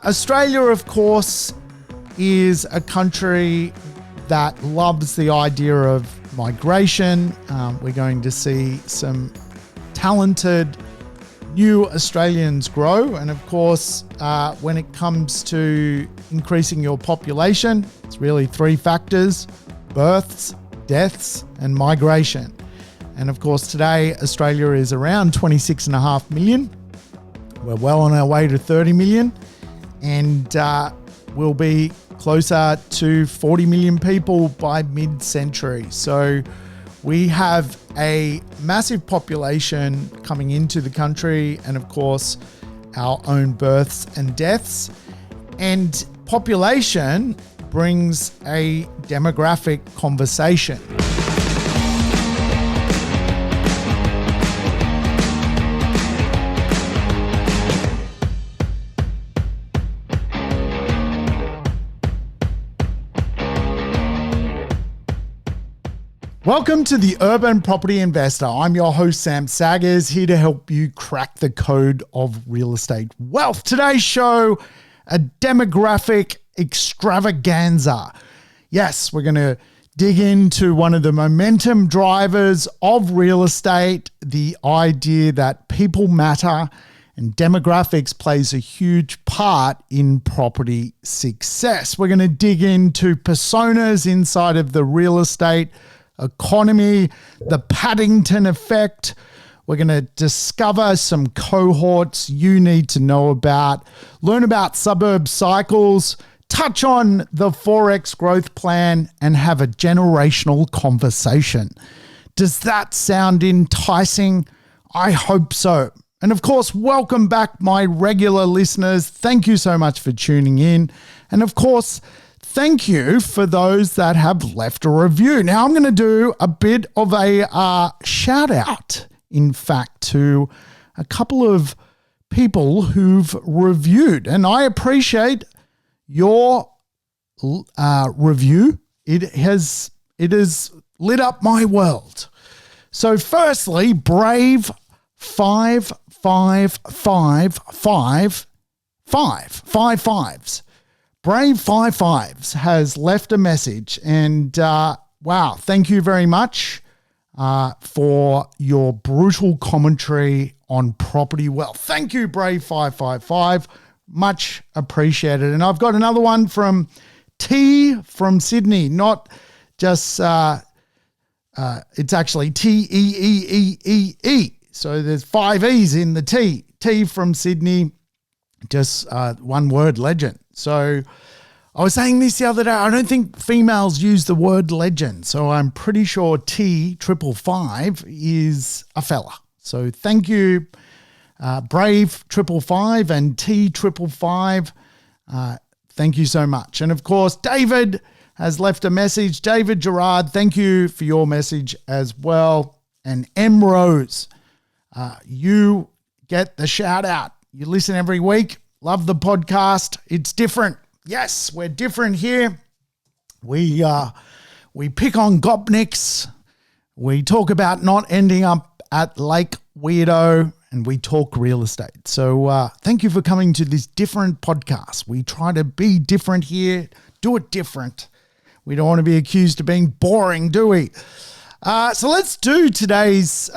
Australia, of course, is a country that loves the idea of migration. We're going to see some talented new Australians grow. And of course, when it comes to increasing your population, it's really three factors: births, deaths, and migration. And of course, today, Australia is around 26.5 million. We're well on our way to 30 million. And we'll be closer to 40 million people by mid-century. So we have a massive population coming into the country, and of course, our own births and deaths. And population brings a demographic conversation. Welcome to the Urban Property Investor. I'm your host, Sam Saggers, here to help you crack the code of real estate wealth. Today's show, a demographic extravaganza. Yes, we're going to dig into one of the momentum drivers of real estate, the idea that people matter, and demographics plays a huge part in property success. We're going to dig into personas inside of the real estate economy, the Paddington effect. We're going to discover some cohorts you need to know about, learn about suburb cycles, touch on the 4X growth plan, and have a generational conversation. Does that sound enticing? I hope so. And of course, welcome back, my regular listeners. Thank you so much for tuning in. And of course, thank you for those that have left a review. Now, I'm going to do a bit of a shout out, in fact, to a couple of people who've reviewed. And I appreciate your review. It has lit up my world. So firstly, Brave 55555 Brave 55s has left a message, and wow, thank you very much for your brutal commentary on property wealth. Thank you, Brave 555. Much appreciated. And I've got another one from T from Sydney, not just, it's actually T-E-E-E-E-E. So there's 5 E's in the T. T from Sydney, just one word, legend. So I was saying this the other day, I don't think females use the word legend. So I'm pretty sure T555 is a fella. So thank you, Brave 555 and T555. Thank you so much. And of course, David has left a message. David Gerard, thank you for your message as well. And M Rose, you get the shout out. You listen every week. Love the podcast. It's different. Yes, we're different here. We pick on gopniks. We talk about not ending up at Lake Weirdo, and we talk real estate. So thank you for coming to this different podcast. We try to be different here, do it different. We don't want to be accused of being boring, do we? So let's do today's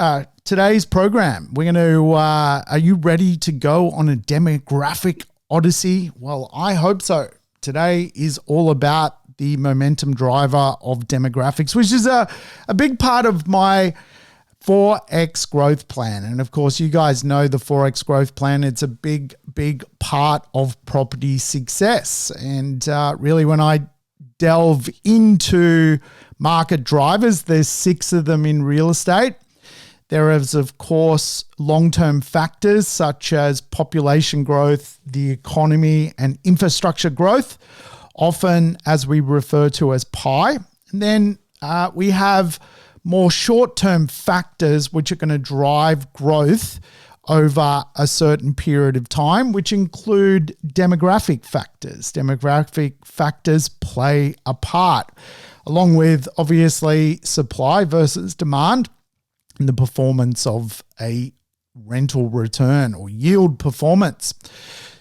program. We're going to, are you ready to go on a demographic odyssey? Well, I hope so. Today is all about the momentum driver of demographics, which is a big part of my 4X growth plan. And of course, you guys know the 4X growth plan. It's a big, big part of property success. And really, when I delve into market drivers, there's 6 of them in real estate. There is, of course, long-term factors such as population growth, the economy, and infrastructure growth, often as we refer to as PI. And then we have more short-term factors which are going to drive growth over a certain period of time, which include demographic factors. Demographic factors play a part, along with, obviously, supply versus demand, and the performance of a rental return or yield performance.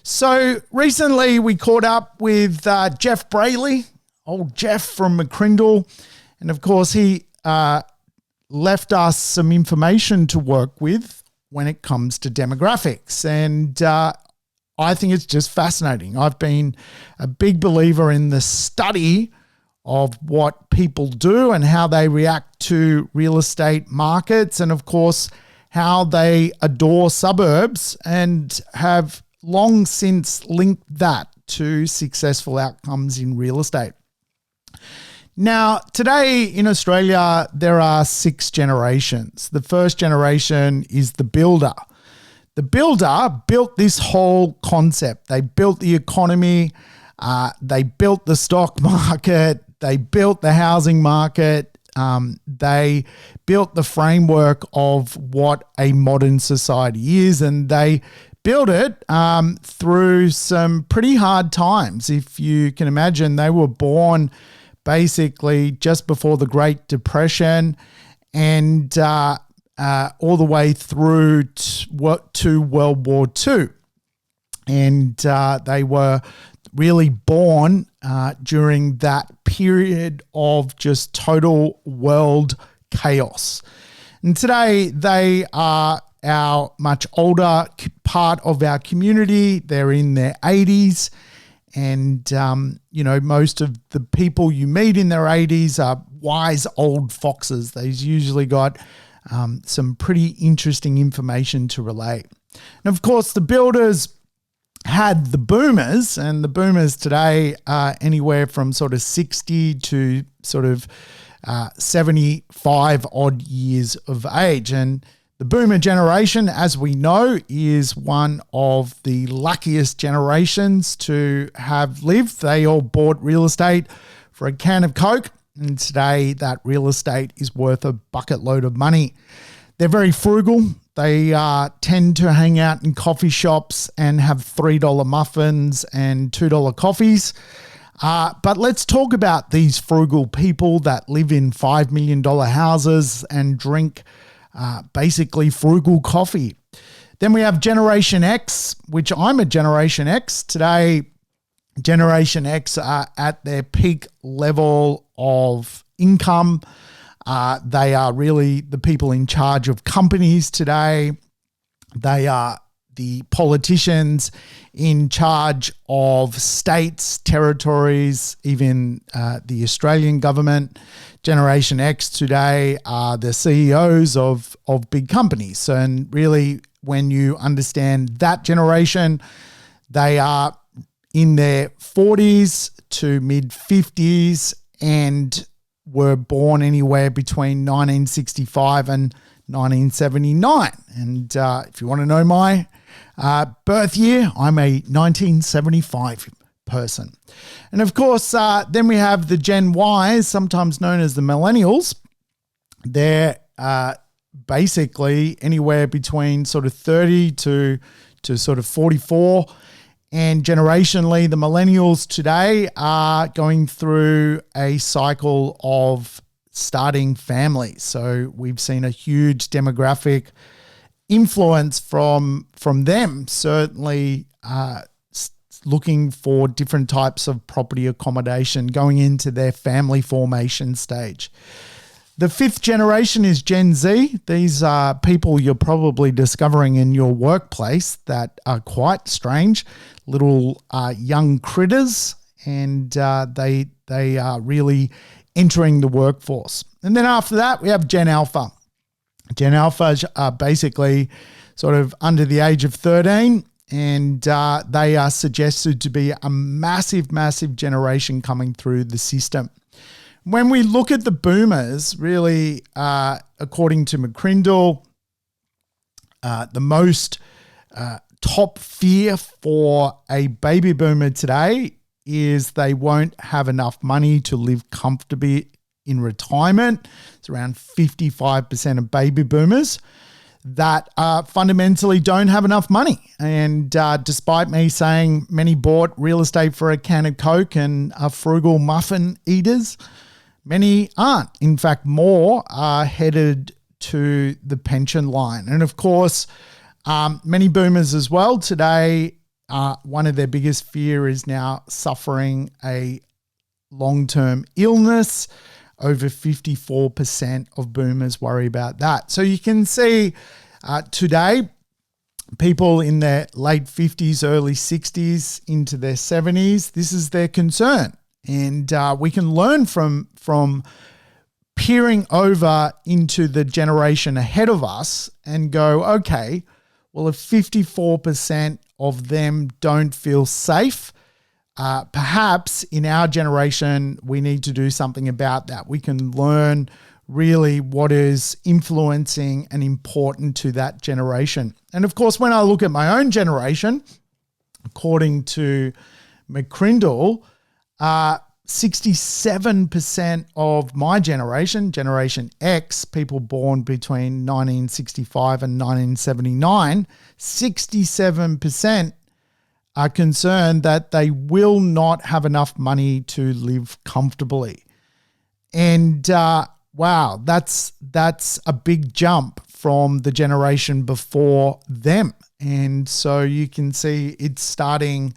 So recently we caught up with Jeff Brayley, old Jeff from McCrindle. And of course, he left us some information to work with when it comes to demographics. And I think it's just fascinating. I've been a big believer in the study of what people do and how they react to real estate markets, and of course, how they adore suburbs and have long since linked that to successful outcomes in real estate. Now, today in Australia, there are 6 generations. The first generation is the builder. The builder built this whole concept. They built the economy, they built the stock market, they built the housing market, they built the framework of what a modern society is, and they built it through some pretty hard times. If you can imagine, they were born basically just before the Great Depression and all the way through to World War II. And they were really born during that period of just total world chaos. And today they are our much older part of our community. They're in their 80s. And, most of the people you meet in their 80s are wise old foxes. They've usually got some pretty interesting information to relay. And of course, the builders had the boomers, and the boomers today are anywhere from sort of 60 to sort of 75 odd years of age. And the boomer generation, as we know, is one of the luckiest generations to have lived. They all bought real estate for a can of Coke, and today that real estate is worth a bucket load of money. They're very frugal. They tend to hang out in coffee shops and have $3 muffins and $2 coffees. But let's talk about these frugal people that live in $5 million houses and drink basically frugal coffee. Then we have Generation X, which I'm a Generation X. Today, Generation X are at their peak level of income. They are really the people in charge of companies today. They are the politicians in charge of states, territories, even the Australian government. Generation X today are the CEOs of big companies. And really, when you understand that generation, they are in their 40s to mid 50s and were born anywhere between 1965 and 1979. And if you want to know my birth year, I'm a 1975 person. And of course, then we have the Gen Ys, sometimes known as the millennials. They're basically anywhere between sort of 30 to sort of 44. And generationally, the millennials today are going through a cycle of starting families. So we've seen a huge demographic influence from them, certainly looking for different types of property accommodation going into their family formation stage. The 5th generation is Gen Z. These are people you're probably discovering in your workplace that are quite strange, little young critters, and they are really entering the workforce. And then after that, we have Gen Alpha. Gen Alpha are basically sort of under the age of 13, and they are suggested to be a massive, massive generation coming through the system. When we look at the boomers, really, according to McCrindle, the most top fear for a baby boomer today is they won't have enough money to live comfortably in retirement. It's around 55% of baby boomers that fundamentally don't have enough money. And despite me saying many bought real estate for a can of Coke and are frugal muffin eaters, many aren't. In fact, more are headed to the pension line. And of course, many boomers as well today one of their biggest fear is now suffering a long-term illness. Over 54% of boomers worry about that. So you can see today, people in their late 50s, early 60s into their 70s, this is their concern. And we can learn from peering over into the generation ahead of us and go, okay, well, if 54% of them don't feel safe, perhaps in our generation, we need to do something about that. We can learn really what is influencing and important to that generation. And of course, when I look at my own generation, according to McCrindle, 67% of my generation, Generation X, people born between 1965 and 1979, 67% are concerned that they will not have enough money to live comfortably. And wow, that's a big jump from the generation before them. And so you can see it's starting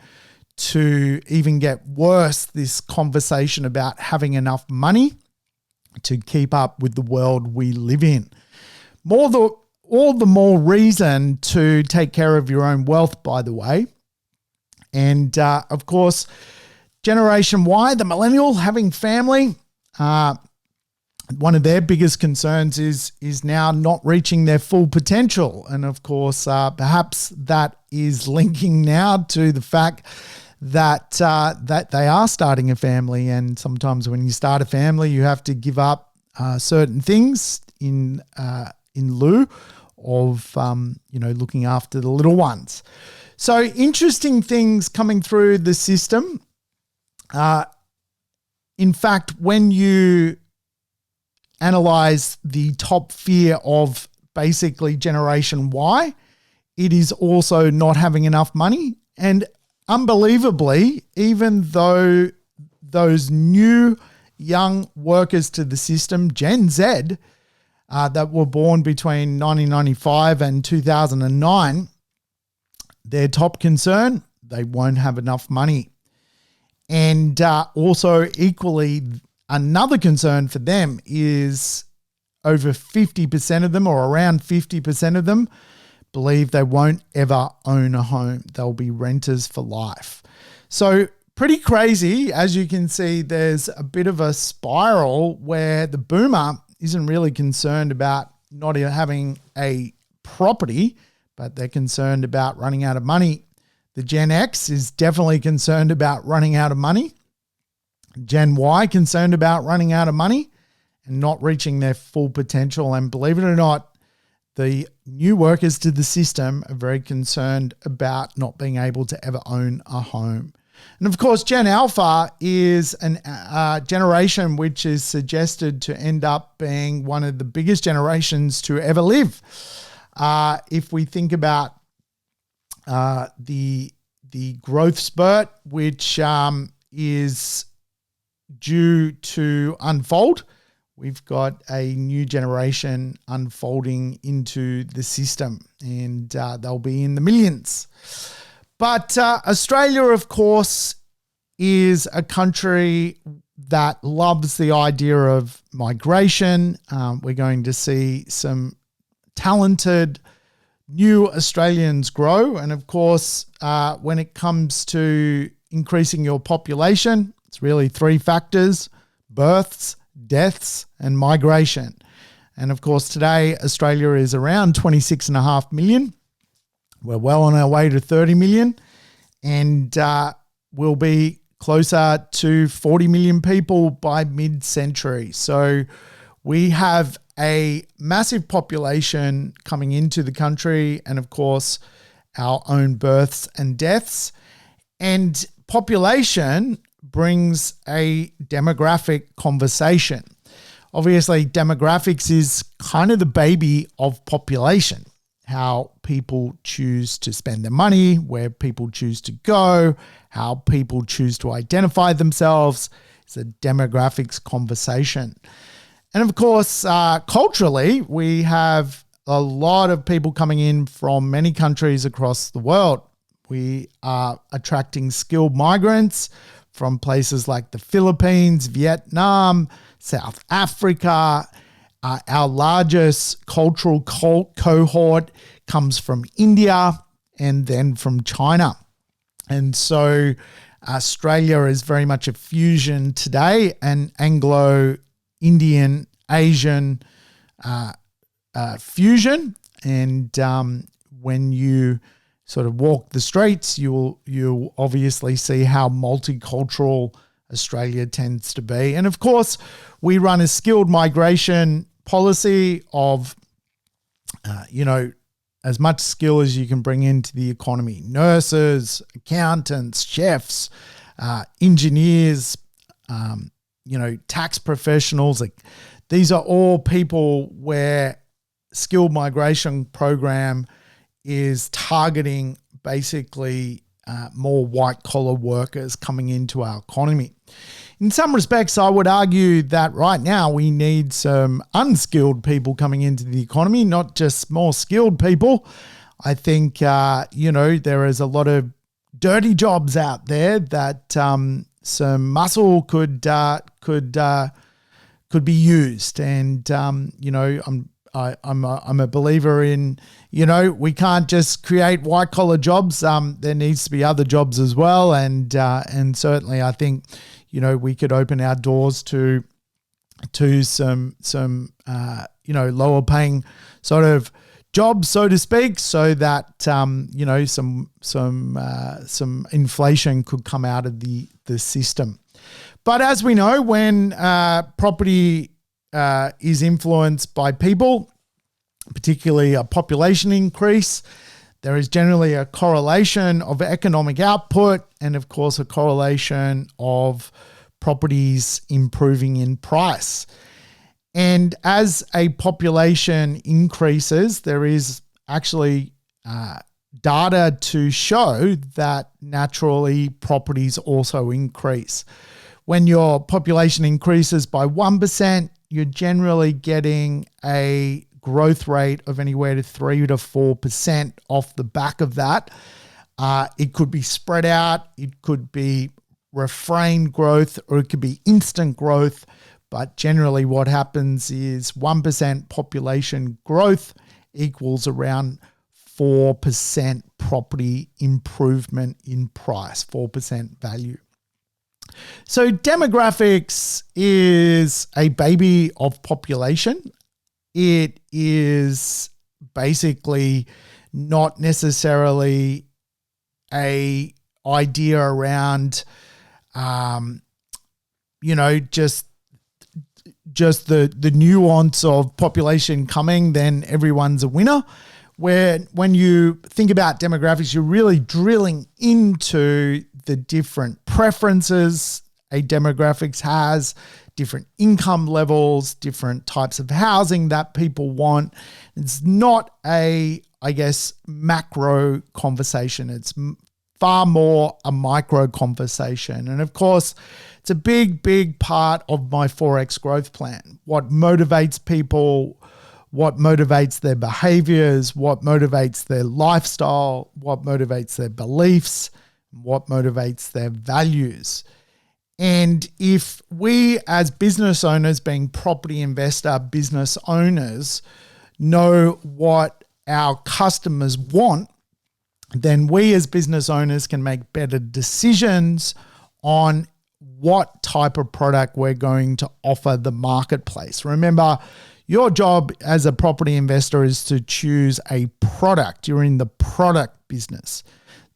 to even get worse, this conversation about having enough money to keep up with the world we live in. All the more reason to take care of your own wealth, by the way. And of course, Generation Y, the millennial, having family, one of their biggest concerns is now not reaching their full potential. And of course, perhaps that is linking now to the fact that they are starting a family. And sometimes when you start a family, you have to give up certain things in lieu of looking after the little ones. So interesting things coming through the system. In fact, when you analyze the top fear of basically Generation Y, it is also not having enough money. And unbelievably, even though those new young workers to the system, Gen Z, that were born between 1995 and 2009, their top concern, they won't have enough money. And also equally, another concern for them is over 50% of them, or around 50% of them, believe they won't ever own a home. They'll be renters for life. So pretty crazy. As you can see, there's a bit of a spiral where the boomer isn't really concerned about not having a property, but they're concerned about running out of money. The Gen X is definitely concerned about running out of money. Gen Y concerned about running out of money and not reaching their full potential. And believe it or not, the new workers to the system are very concerned about not being able to ever own a home. And of course, Gen Alpha is a generation which is suggested to end up being one of the biggest generations to ever live. If we think about the growth spurt, which is due to unfold, we've got a new generation unfolding into the system, and they'll be in the millions. But Australia, of course, is a country that loves the idea of migration. We're going to see some talented new Australians grow. And of course, when it comes to increasing your population, it's really three factors: births, deaths, and migration. And of course, today, Australia is around 26.5 million. We're well on our way to 30 million, and we'll be closer to 40 million people by mid-century. So we have a massive population coming into the country, and of course, our own births and deaths. And population brings a demographic conversation. Obviously, demographics is kind of the baby of population. How people choose to spend their money, where people choose to go, how people choose to identify themselves. It's a demographics conversation. And of course, culturally, we have a lot of people coming in from many countries across the world. We are attracting skilled migrants from places like the Philippines, Vietnam, South Africa. Our largest cultural cohort comes from India and then from China. And so Australia is very much a fusion today, an Anglo-Indian, Asian fusion. And when you sort of walk the streets, you'll obviously see how multicultural Australia tends to be. And of course, we run a skilled migration policy of, as much skill as you can bring into the economy. Nurses, accountants, chefs, engineers, tax professionals. Like, these are all people where skilled migration program is targeting basically more white-collar workers coming into our economy. In some respects, I would argue that right now we need some unskilled people coming into the economy, not just more skilled people. I think, there is a lot of dirty jobs out there that some muscle could be used. And, I'm a believer in, we can't just create white collar jobs. There needs to be other jobs as well. And certainly I think, we could open our doors to some lower paying sort of jobs, so to speak, so that, some inflation could come out of the system. But as we know, when property is influenced by people, particularly a population increase, there is generally a correlation of economic output and, of course, a correlation of properties improving in price. And as a population increases, there is actually data to show that naturally properties also increase. When your population increases by 1%, you're generally getting a growth rate of anywhere to 3 to 4% off the back of that. It could be spread out, it could be refrained growth, or it could be instant growth. But generally what happens is 1% population growth equals around 4% property improvement in price, 4% value. So demographics is a baby of population. It is basically not necessarily a idea around, just the nuance of population coming, then everyone's a winner. When you think about demographics, you're really drilling into the different preferences a demographics has, different income levels, different types of housing that people want. It's not macro conversation. It's far more a micro conversation. And of course, it's a big, big part of my 4X growth plan. What motivates people, what motivates their behaviors, what motivates their lifestyle, what motivates their beliefs, what motivates their values. And if we as business owners, being property investor business owners, know what our customers want, then we as business owners can make better decisions on what type of product we're going to offer the marketplace. Remember, your job as a property investor is to choose a product. You're in the product business.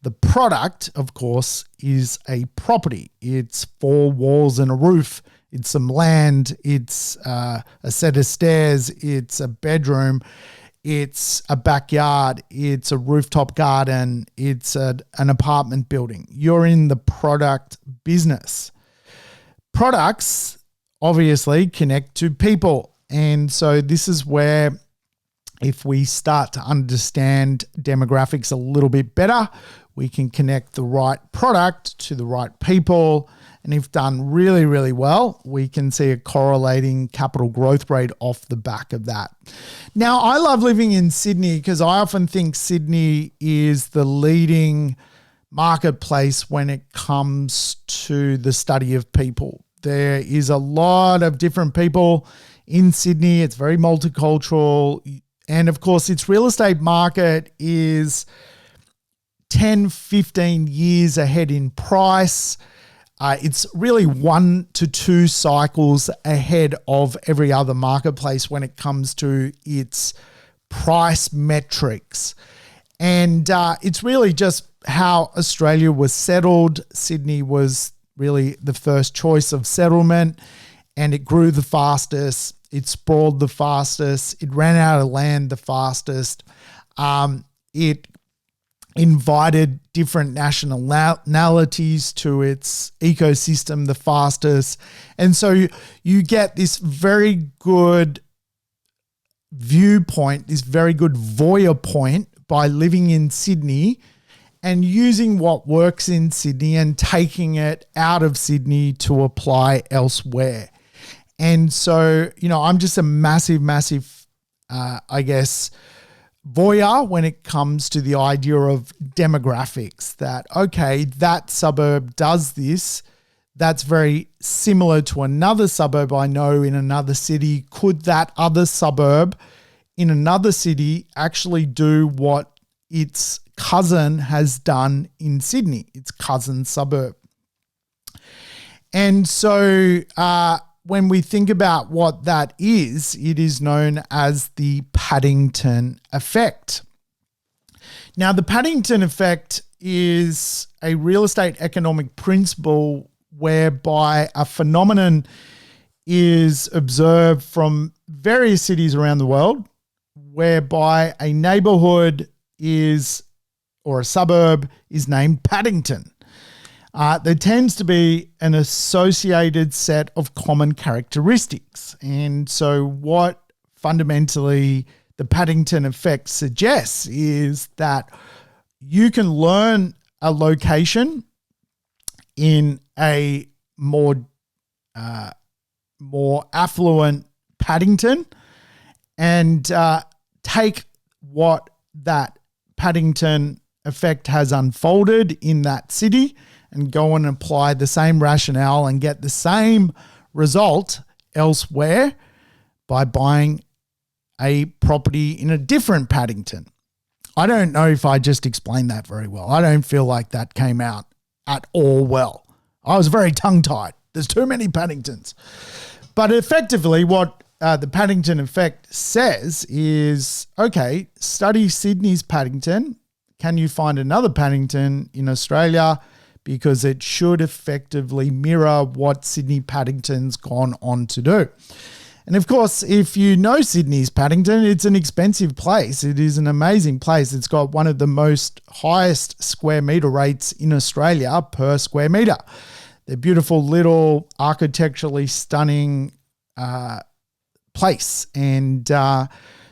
The product, of course, is a property. It's 4 walls and a roof. It's some land. It's a set of stairs. It's a bedroom. It's a backyard. It's a rooftop garden. It's an apartment building. You're in the product business. Products obviously connect to people. And so this is where, if we start to understand demographics a little bit better, we can connect the right product to the right people. And if done really, really well, we can see a correlating capital growth rate off the back of that. Now, I love living in Sydney because I often think Sydney is the leading marketplace when it comes to the study of people. There is a lot of different people in Sydney. It's very multicultural. And of course, its real estate market is 10, 15 years ahead in price. It's really 1 to 2 cycles ahead of every other marketplace when it comes to its price metrics. And it's really just how Australia was settled. Sydney was really the first choice of settlement, and it grew the fastest. It sprawled the fastest. It ran out of land the fastest. It invited different nationalities to its ecosystem the fastest. And so you get this very good viewpoint, this very good voyeur point by living in Sydney and using what works in Sydney and taking it out of Sydney to apply elsewhere. And so, I'm just a massive, voyeur when it comes to the idea of demographics, that, okay, that suburb does this. That's very similar to another suburb I know in another city. Could that other suburb in another city actually do what its cousin has done in Sydney, its cousin suburb? And so when we think about what that is, it is known as the Paddington effect. Now, the Paddington effect is a real estate economic principle whereby a phenomenon is observed from various cities around the world, whereby a neighborhood or a suburb is named Paddington. There tends to be an associated set of common characteristics. And so what fundamentally the Paddington effect suggests is that you can learn a location in a more affluent Paddington and take what that Paddington effect has unfolded in that city and go and apply the same rationale and get the same result elsewhere by buying a property in a different Paddington. I don't know if I just explained that very well. I don't feel like that came out at all well. I was very tongue-tied. There's too many Paddingtons. But effectively what the Paddington effect says is, okay, study Sydney's Paddington. Can you find another Paddington in Australia? Because it should effectively mirror what Sydney Paddington's gone on to do. And of course, if you know Sydney's Paddington, it's an expensive place. It is an amazing place. It's got one of the most highest square meter rates in Australia per square meter. They're beautiful little architecturally stunning place. And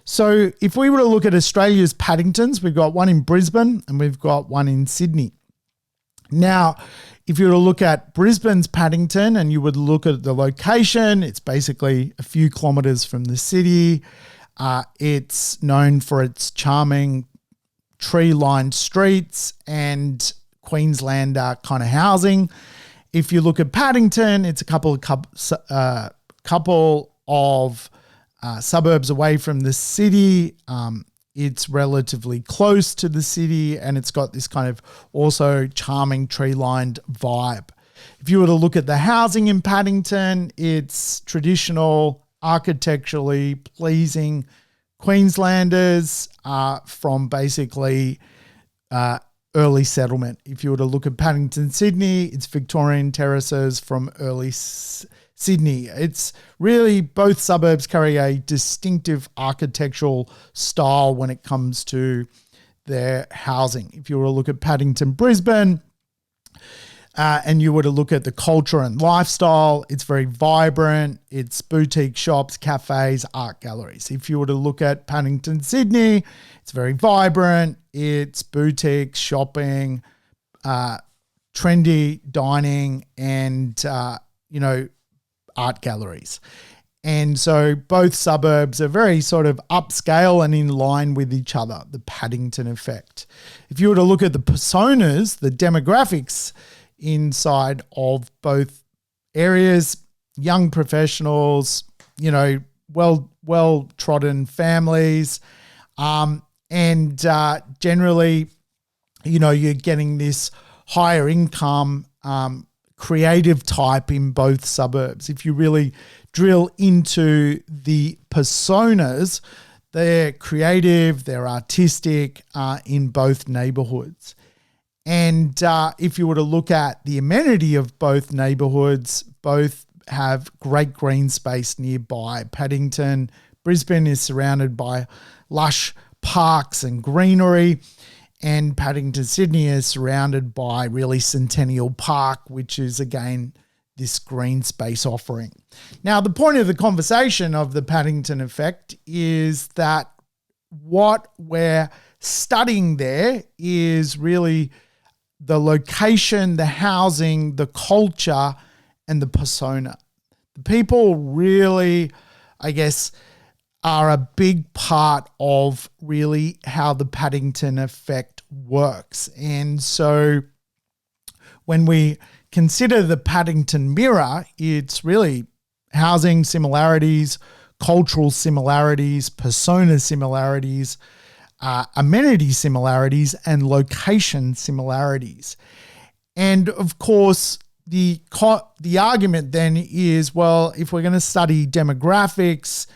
so if we were to look at Australia's Paddingtons, we've got one in Brisbane and we've got one in Sydney. Now, if you were to look at Brisbane's Paddington and you would look at the location, it's basically a few kilometres from the city. It's known for its charming tree-lined streets and Queenslander kind of housing. If you look at Paddington, it's a couple of suburbs away from the city. It's relatively close to the city and it's got this kind of also charming tree-lined vibe. If you were to look at the housing in Paddington, it's traditional, architecturally pleasing Queenslanders from basically early settlement. If you were to look at Paddington, Sydney, it's Victorian terraces from early Sydney. It's really, both suburbs carry a distinctive architectural style when it comes to their housing. If you were to look at Paddington, Brisbane, and you were to look at the culture and lifestyle, it's very vibrant. It's boutique shops, cafes, art galleries. If you were to look at Paddington, Sydney, it's very vibrant. It's boutique shopping, trendy dining, and art galleries. And so both suburbs are very sort of upscale and in line with each other, the Paddington effect. If you were to look at the personas, the demographics inside of both areas, young professionals, well-trodden families, and generally, you're getting this higher income, creative type in both suburbs. If you really drill into the personas, they're creative, they're artistic in both neighborhoods. And if you were to look at the amenity of both neighborhoods, both have great green space nearby. Paddington, Brisbane is surrounded by lush parks and greenery, and Paddington, Sydney is surrounded by really Centennial Park, which is again this green space offering. Now, the point of the conversation of the Paddington effect is that what we're studying there is really the location, the housing, the culture, and the persona. The people really, I guess, are a big part of really how the Paddington effect works. And so when we consider the Paddington mirror, it's really housing similarities, cultural similarities, persona similarities, amenity similarities, and location similarities. And of course, the argument then is, well, if we're going to study demographics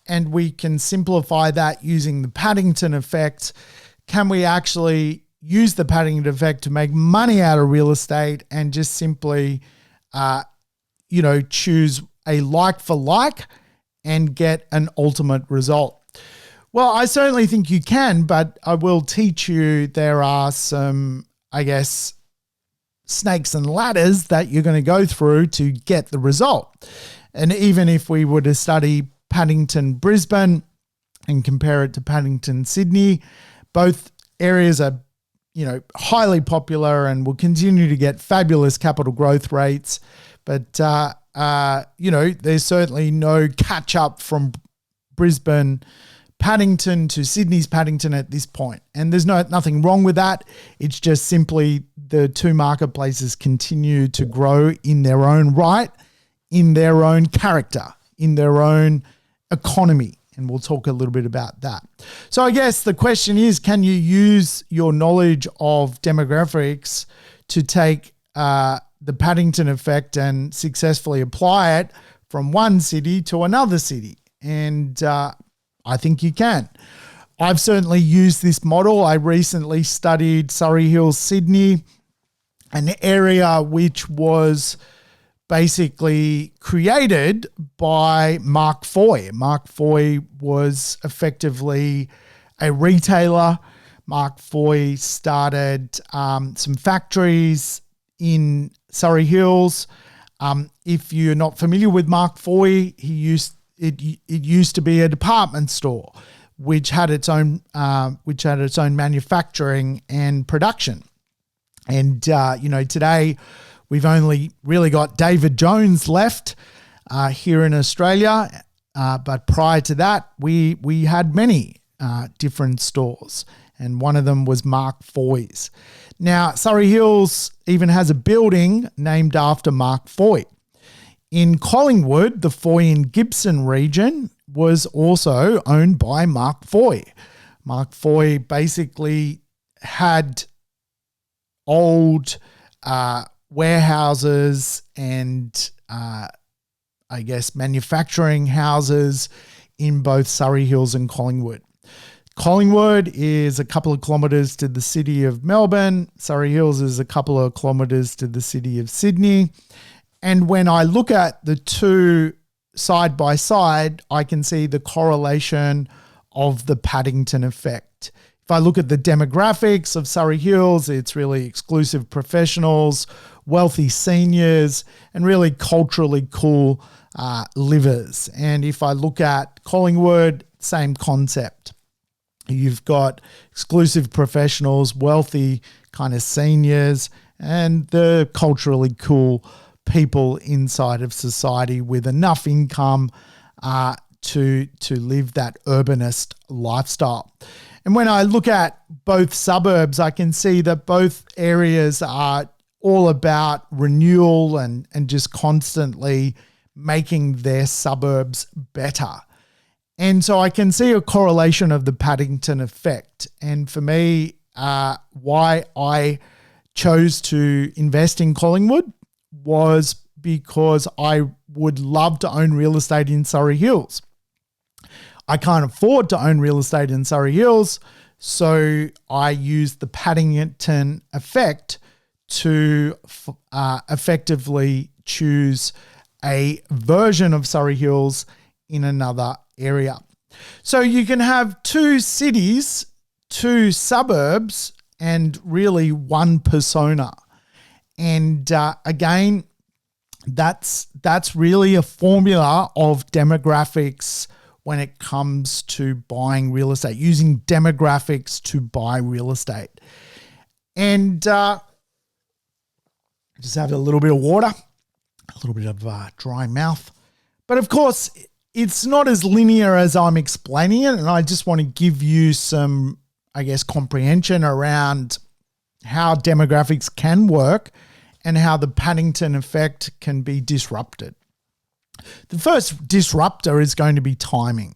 and we can simplify that using the Paddington effect, can we actually use the Paddington effect to make money out of real estate and just simply, choose a like for like and get an ultimate result? Well, I certainly think you can, but I will teach you there are some, I guess, snakes and ladders that you're going to go through to get the result. And even if we were to study Paddington, Brisbane and compare it to Paddington, Sydney, both areas are, highly popular and will continue to get fabulous capital growth rates. But, there's certainly no catch up from Brisbane Paddington to Sydney's Paddington at this point. And there's nothing wrong with that. It's just simply the two marketplaces continue to grow in their own right, in their own character, in their own economy. And we'll talk a little bit about that. So I guess the question is, can you use your knowledge of demographics to take the Paddington effect and successfully apply it from one city to another city? And I think you can. I've certainly used this model. I recently studied Surrey Hills, Sydney, an area which was basically created by Mark Foy. Mark Foy was effectively a retailer. Mark Foy started some factories in Surrey Hills. If you're not familiar with Mark Foy, it used to be a department store which had its own manufacturing and production. And today we've only really got David Jones left here in Australia, but prior to that we had many different stores, and one of them was Mark Foy's. Now, Surrey Hills even has a building named after Mark Foy. In Collingwood, the Foy and Gibson region was also owned by Mark Foy. Mark Foy basically had old warehouses and manufacturing houses in both Surrey Hills and Collingwood. Collingwood is a couple of kilometres to the city of Melbourne. Surrey Hills is a couple of kilometres to the city of Sydney. And when I look at the two side by side, I can see the correlation of the Paddington effect. If I look at the demographics of Surrey Hills, it's really exclusive professionals, wealthy seniors, and really culturally cool livers. And if I look at Collingwood, same concept. You've got exclusive professionals, wealthy kind of seniors, and the culturally cool people inside of society with enough income to live that urbanist lifestyle. And when I look at both suburbs, I can see that both areas are all about renewal and just constantly making their suburbs better. And so I can see a correlation of the Paddington effect. And for me, why I chose to invest in Collingwood was because I would love to own real estate in Surrey Hills. I can't afford to own real estate in Surrey Hills, so I used the Paddington effect to effectively choose a version of Surrey Hills in another area. So you can have two cities, two suburbs, and really one persona. And again, that's really a formula of demographics when it comes to buying real estate, using demographics to buy real estate. And just have a little bit of water, a little bit of dry mouth. But of course, it's not as linear as I'm explaining it. And I just want to give you some, I guess, comprehension around how demographics can work and how the Paddington effect can be disrupted. The first disruptor is going to be timing.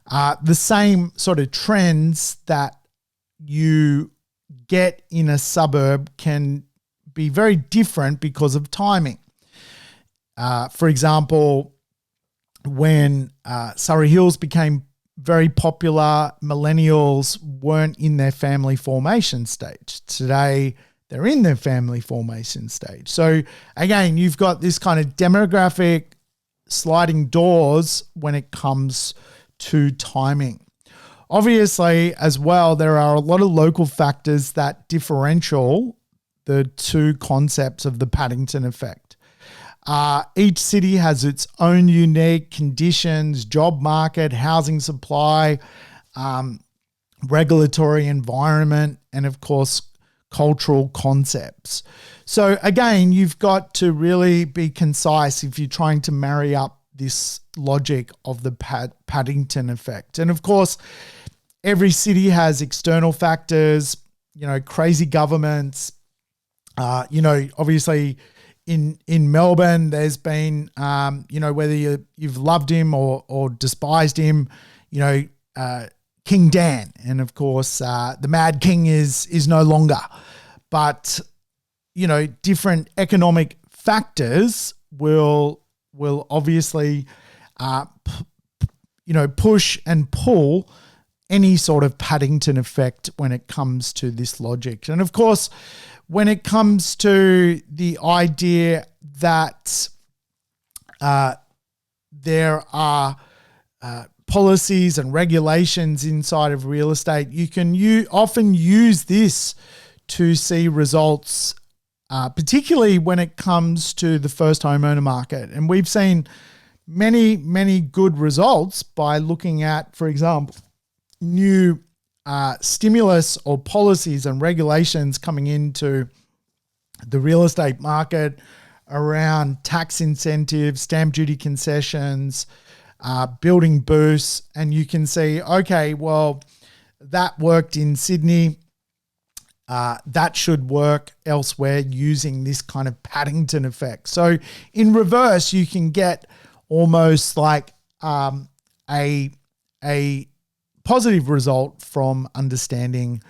The same sort of trends that you get in a suburb can be very different because of timing. For example, when Surrey Hills became very popular, millennials weren't in their family formation stage. Today, they're in their family formation stage. So again, you've got this kind of demographic sliding doors when it comes to timing. Obviously, as well, there are a lot of local factors that differential the two concepts of the Paddington effect. Each city has its own unique conditions, job market, housing supply, regulatory environment, and of course, cultural concepts. So again, you've got to really be concise if you're trying to marry up this logic of the Paddington effect. And of course, every city has external factors, crazy governments. Obviously in Melbourne, there's been, whether you've loved him or despised him, King Dan. And of course, the Mad King is no longer. But, different economic factors will obviously, push and pull any sort of Paddington effect when it comes to this logic. And of course, when it comes to the idea that there are policies and regulations inside of real estate, you can often use this to see results, particularly when it comes to the first homeowner market. And we've seen many, many good results by looking at, for example, new stimulus or policies and regulations coming into the real estate market around tax incentives, stamp duty concessions, building boosts. And you can see, okay, well, that worked in Sydney. That should work elsewhere using this kind of Paddington effect. So in reverse, you can get almost like a positive result from understanding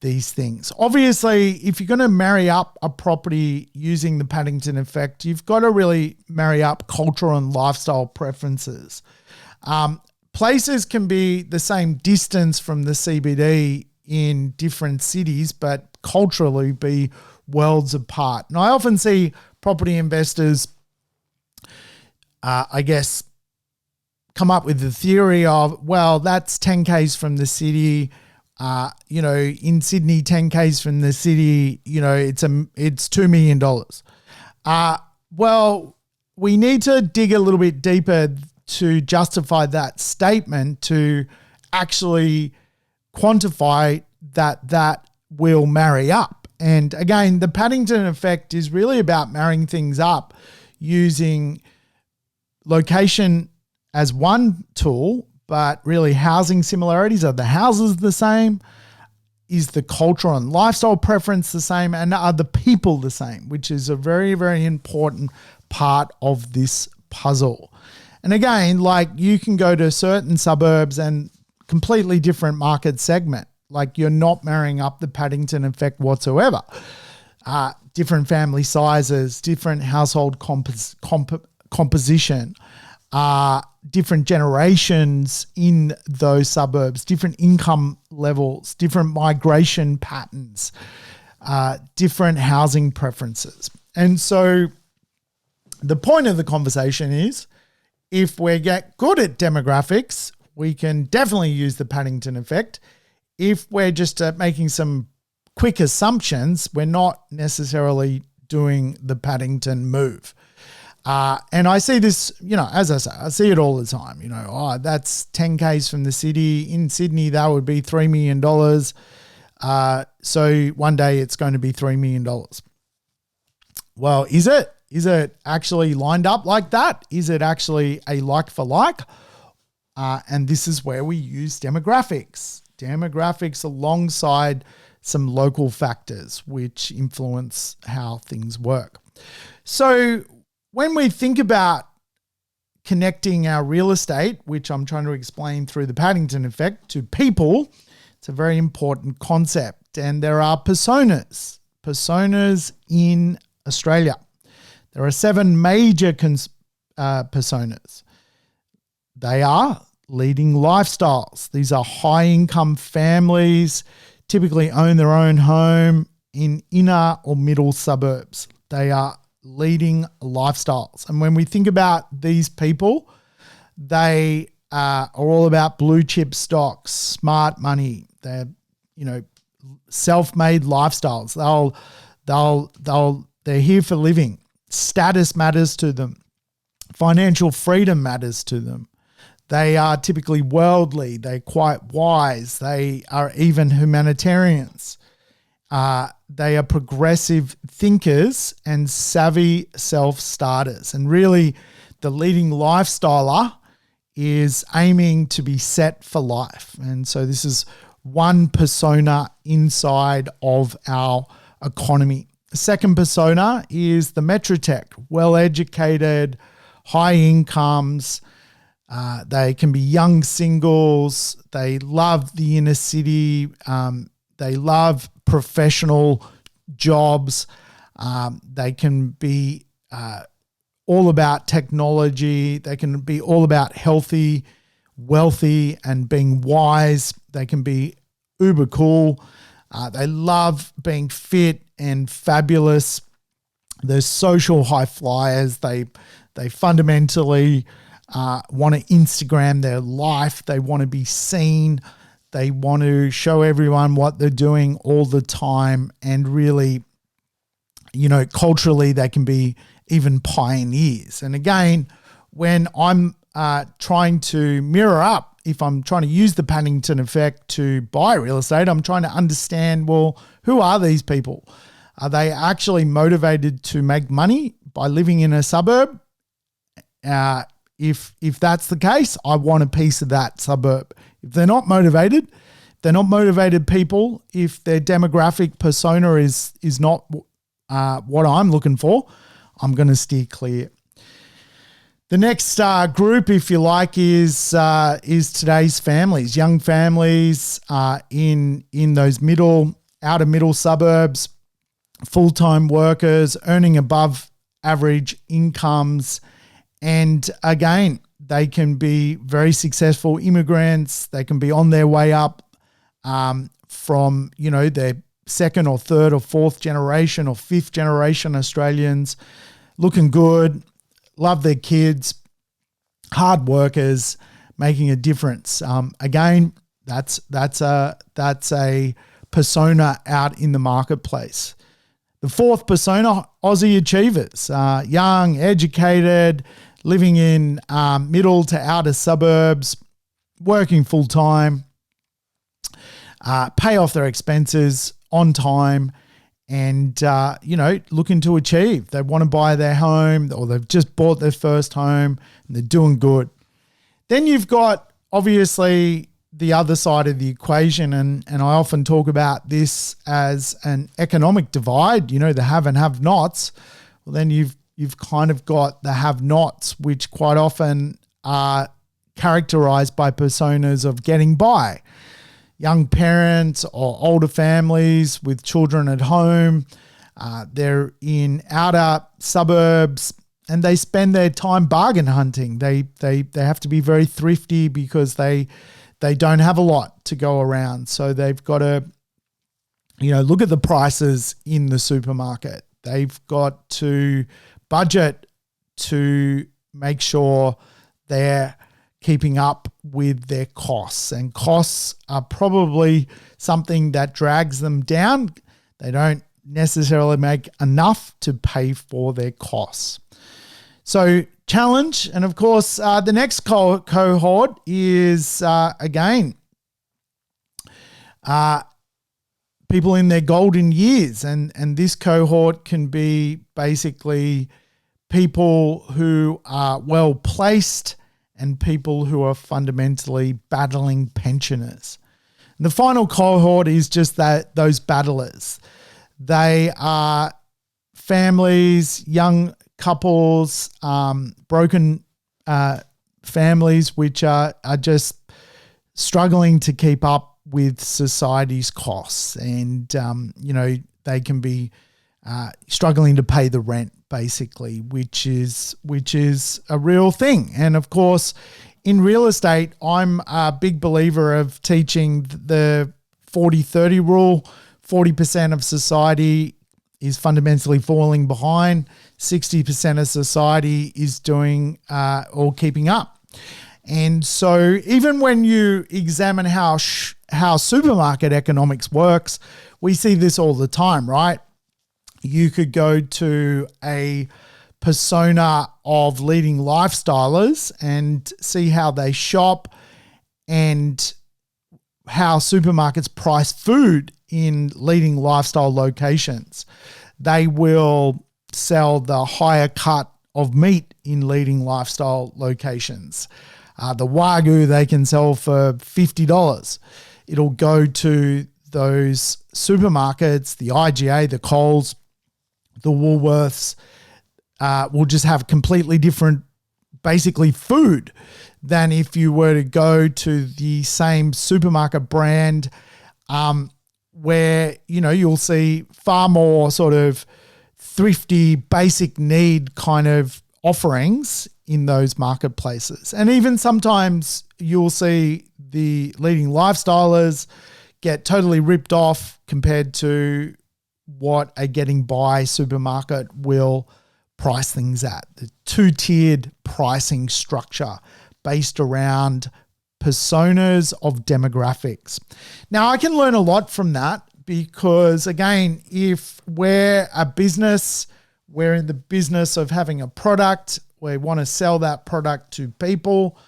these things. Obviously, if you're going to marry up a property using the Paddington effect, you've got to really marry up cultural and lifestyle preferences. Places can be the same distance from the CBD in different cities, but culturally be worlds apart. And I often see property investors, come up with the theory of, well, that's 10 Ks from the city. In Sydney, 10 Ks from the city, it's $2 million. Well, we need to dig a little bit deeper to justify that statement, to actually quantify that will marry up. And again, the Paddington effect is really about marrying things up using location as one tool, but really housing similarities. Are the houses the same? Is the cultural and lifestyle preference the same? And are the people the same? Which is a very, very important part of this puzzle. And again, like you can go to certain suburbs and completely different market segment. Like you're not marrying up the Paddington effect whatsoever. Different family sizes, different household composition, different generations in those suburbs, different income levels, different migration patterns, different housing preferences. And so the point of the conversation is, if we get good at demographics, we can definitely use the Paddington effect. If we're just making some quick assumptions, we're not necessarily doing the Paddington move. And I see this, as I say, I see it all the time. That's 10Ks from the city. In Sydney, that would be $3 million. So one day it's going to be $3 million. Well, is it? Is it actually lined up like that? Is it actually a like for like? And this is where we use demographics. Demographics alongside some local factors which influence how things work. So when we think about connecting our real estate, which I'm trying to explain through the Paddington effect, to people, it's a very important concept. And there are personas in Australia. There are 7 major personas. They are leading lifestyles. These are high-income families, typically own their own home in inner or middle suburbs. They are leading lifestyles. And when we think about these people, they are all about blue chip stocks, smart money. They're, self-made lifestyles. They're here for living. Status matters to them. Financial freedom matters to them. They are typically worldly. They're quite wise. They are even humanitarians. They are progressive thinkers and savvy self-starters. And really, the leading lifestyler is aiming to be set for life. And so this is one persona inside of our economy. The second persona is the Metrotech, well-educated, high incomes. They can be young singles. They love the inner city. They love professional jobs. They can be all about technology. They can be all about healthy, wealthy, and being wise. They can be uber cool. They love being fit and fabulous. They're social high flyers. They fundamentally want to Instagram their life. They want to be seen. They want to show everyone what they're doing all the time. And really, culturally, they can be even pioneers. And again, when I'm trying to mirror up, if I'm trying to use the Paddington effect to buy real estate, I'm trying to understand, well, who are these people? Are they actually motivated to make money by living in a suburb? If that's the case, I want a piece of that suburb. If they're not motivated people, if their demographic persona is not what I'm looking for, I'm going to steer clear. The next group, if you like, is today's families, young families in those outer middle suburbs, full-time workers earning above average incomes. And again, they can be very successful immigrants. They can be on their way up from, their second or third or fourth generation or fifth generation Australians, looking good, love their kids, hard workers, making a difference. Again, that's a persona out in the marketplace. The fourth persona, Aussie achievers, young, educated, living in middle to outer suburbs, working full time, pay off their expenses on time, and looking to achieve. They want to buy their home, or they've just bought their first home, and they're doing good. Then you've got obviously the other side of the equation, and I often talk about this as an economic divide, the have and have-nots. Well, then you've kind of got the have-nots, which quite often are characterized by personas of getting by. Young parents or older families with children at home. They're in outer suburbs and they spend their time bargain hunting. They have to be very thrifty because they don't have a lot to go around. So they've got to, look at the prices in the supermarket. They've got to budget to make sure they're keeping up with their costs. And costs are probably something that drags them down. They don't necessarily make enough to pay for their costs. So challenge, and of course, the next cohort is, again, people in their golden years. And this cohort can be basically people who are well-placed and people who are fundamentally battling pensioners. And the final cohort is just those battlers. They are families, young couples, broken families, which are just struggling to keep up with society's costs. And, they can be struggling to pay the rent, basically, which is a real thing. And of course, in real estate, I'm a big believer of teaching the 40-30 rule. 40% of society is fundamentally falling behind. 60% of society is doing or keeping up. And so even when you examine how supermarket economics works, we see this all the time, right? You could go to a persona of leading lifestylers and see how they shop and how supermarkets price food in leading lifestyle locations. They will sell the higher cut of meat in leading lifestyle locations. The Wagyu they can sell for $50. It'll go to those supermarkets, the IGA, the Coles, the Woolworths, will just have completely different, basically, food than if you were to go to the same supermarket brand where, you'll see far more sort of thrifty, basic need kind of offerings in those marketplaces. And even sometimes you'll see the leading lifestylers get totally ripped off compared to what a getting by supermarket will price things at. The two-tiered pricing structure based around personas of demographics. Now, I can learn a lot from that because, again, if we're a business, we're in the business of having a product, we want to sell that product to people.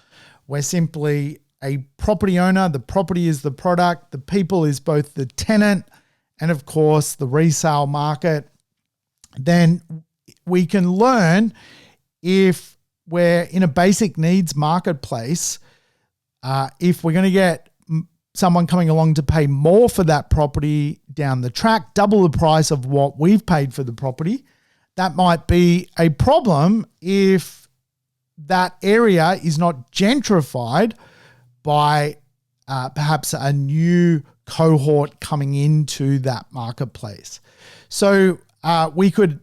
We're simply a property owner. The property is the product. The people is both the tenant and, of course, the resale market. Then we can learn if we're in a basic needs marketplace, if we're going to get someone coming along to pay more for that property down the track, double the price of what we've paid for the property, that might be a problem if that area is not gentrified by perhaps a new cohort coming into that marketplace. So we could,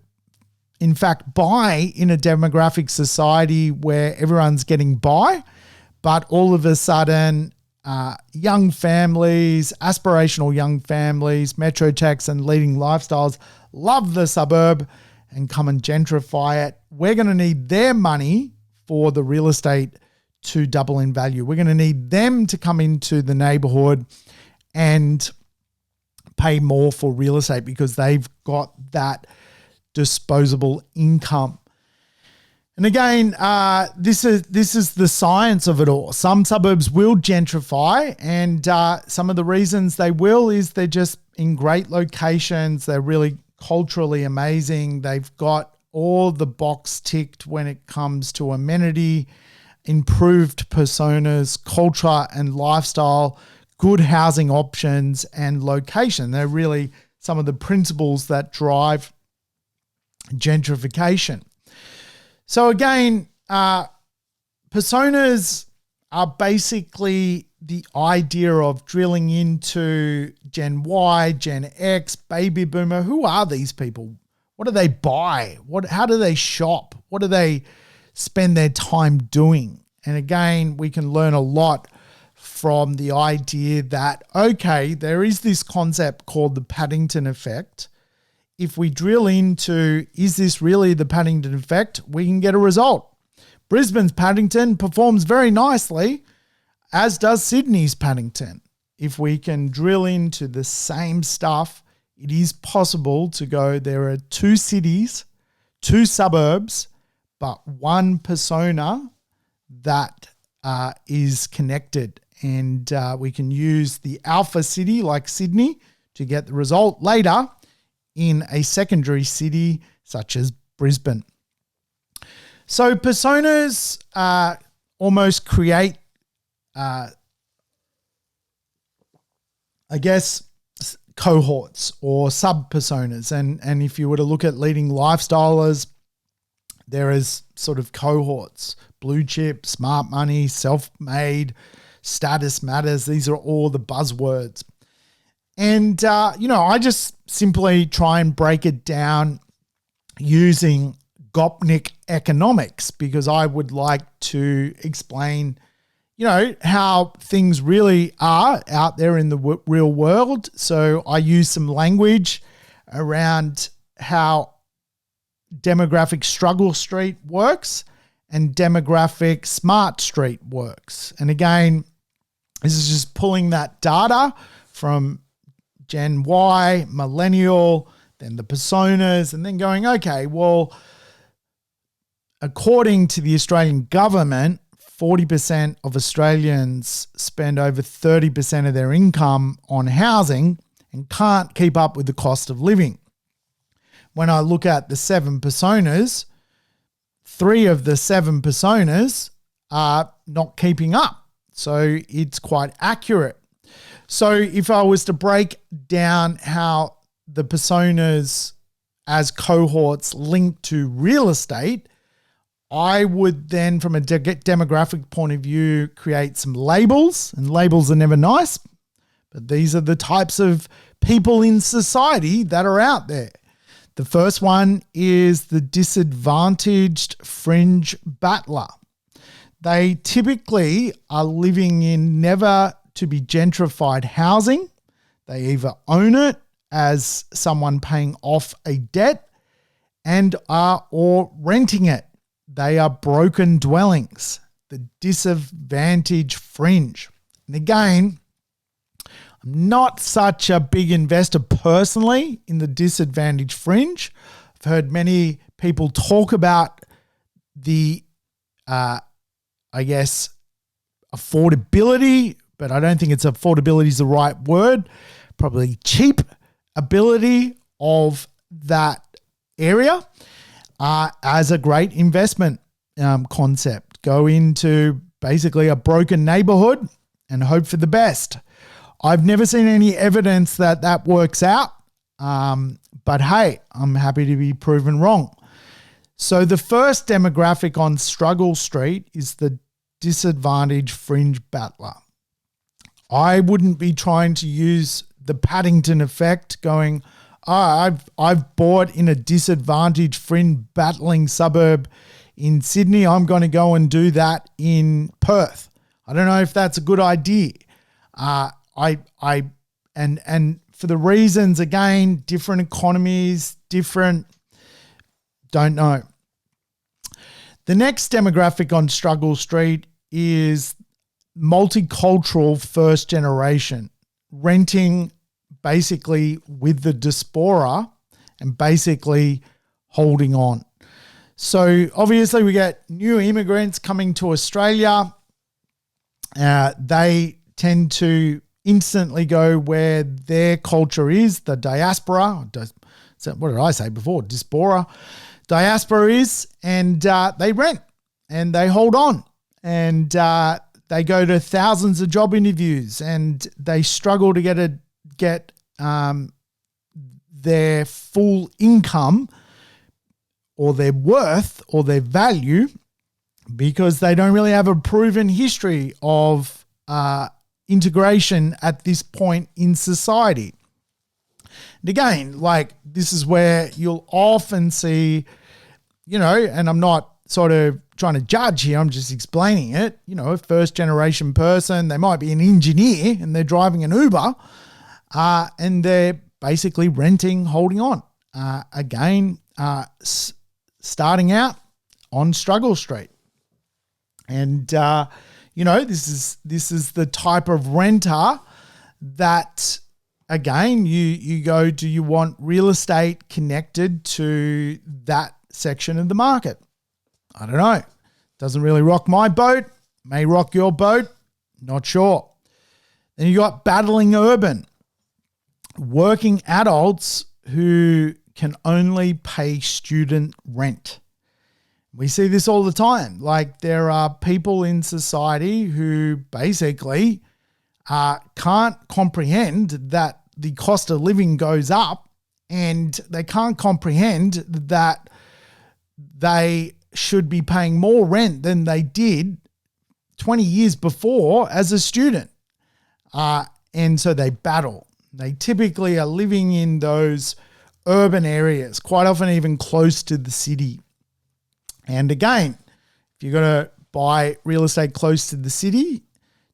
in fact, buy in a demographic society where everyone's getting by, but all of a sudden young families, aspirational young families, metro techs and leading lifestyles love the suburb and come and gentrify it. We're going to need their money for the real estate to double in value. We're going to need them to come into the neighborhood and pay more for real estate because they've got that disposable income. And again, this is the science of it all. Some suburbs will gentrify, and some of the reasons they will is they're just in great locations. They're really culturally amazing. They've got all the box ticked when it comes to amenity. improved personas, culture and lifestyle, good housing options, and location. They're really some of the principles that drive gentrification. So again, personas are basically the idea of drilling into Gen Y, Gen X, baby boomer. Who are these people? What do they buy? How do they shop? What do they spend their time doing? And again, we can learn a lot from the idea that, okay, there is this concept called the Paddington effect. If we drill into, is this really the Paddington effect? We can get a result. Brisbane's Paddington performs very nicely, as does Sydney's Paddington. If we can drill into the same stuff, it is possible to go, there are two cities, two suburbs, but one persona that is connected. And we can use the alpha city like Sydney to get the result later in a secondary city such as Brisbane. So personas almost create, cohorts or sub-personas. And if you were to look at leading lifestylers, there is sort of cohorts: blue chip, smart money, self-made, status matters. These are all the buzzwords. And, I just simply try and break it down using Gopnik economics, because I would like to explain, how things really are out there in the real world. So I use some language around how demographic struggle street works and demographic smart street works. And again, this is just pulling that data from Gen Y, millennial, then the personas, and then going, okay, well, according to the Australian government, 40% of Australians spend over 30% of their income on housing and can't keep up with the cost of living. When I look at the 7 personas, 3 of the 7 personas are not keeping up. So it's quite accurate. So if I was to break down how the personas as cohorts link to real estate, I would then, from a demographic point of view, create some labels. And labels are never nice, but these are the types of people in society that are out there. The first one is the disadvantaged fringe battler. They typically are living in never to be gentrified housing. They either own it as someone paying off a debt or renting it. They are broken dwellings, the disadvantaged fringe. And again, I'm not such a big investor personally in the disadvantaged fringe. I've heard many people talk about the, affordability, but I don't think affordability is the right word. Probably cheap ability of that area as a great investment concept. Go into basically a broken neighborhood and hope for the best. I've never seen any evidence that works out, but hey, I'm happy to be proven wrong. So the first demographic on Struggle Street is the disadvantaged fringe battler. I wouldn't be trying to use the Paddington effect going, I've bought in a disadvantaged fringe battling suburb in Sydney. I'm going to go and do that in Perth. I don't know if that's a good idea. And for the reasons, again, different economies, don't know. The next demographic on Struggle Street is multicultural first generation, renting basically with the diaspora and basically holding on. So obviously we get new immigrants coming to Australia. They tend to instantly go where their culture is, the diaspora. What did I say before? Diaspora is, and they rent and they hold on. and they go to thousands of job interviews and they struggle to get their full income or their worth or their value because they don't really have a proven history of integration at this point in society. And again, like this is where you'll often see, and I'm not sort of trying to judge here, I'm just explaining it, a first generation person, they might be an engineer and they're driving an Uber and they're basically renting, holding on. Starting out on Struggle Street. And, this is the type of renter that, again, you go, do you want real estate connected to that section of the market? I don't know. Doesn't really rock my boat. May rock your boat. Not sure. Then you got battling urban. Working adults who can only pay student rent. We see this all the time. Like there are people in society who basically can't comprehend that the cost of living goes up, and they can't comprehend that they should be paying more rent than they did 20 years before as a student. And so they battle. They typically are living in those urban areas, quite often even close to the city. And again, if you're going to buy real estate close to the city,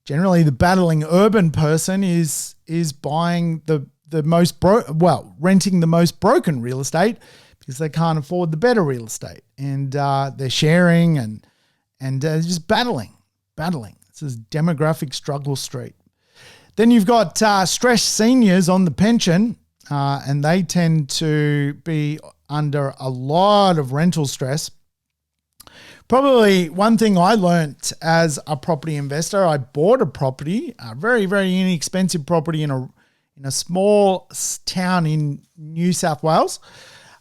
generally the battling urban person is buying renting the most broken real estate because they can't afford the better real estate, and they're sharing and just battling. This is demographic struggle street. Then you've got stressed seniors on the pension, and they tend to be under a lot of rental stress. Probably one thing I learnt as a property investor, I bought a property, a very, very inexpensive property in a small town in New South Wales.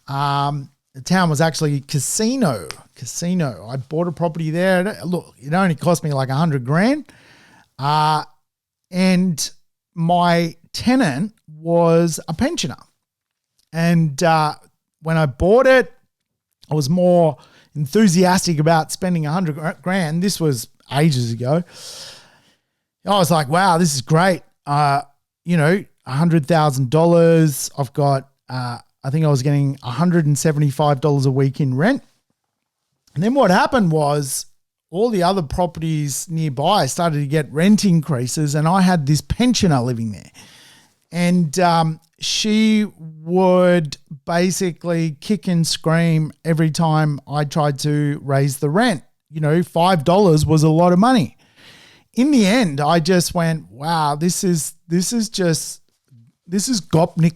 The town was actually Casino. I bought a property there. Look, it only cost me like $100,000. And my tenant was a pensioner. And when I bought it, I was more enthusiastic about spending $100,000. This was ages ago. I was like, wow, this is great. $100,000. I've got, I think I was getting $175 a week in rent. And then what happened was all the other properties nearby started to get rent increases, and I had this pensioner living there. And she would basically kick and scream every time I tried to raise the rent. $5 was a lot of money. In the end, I just went, wow, this is Gopnik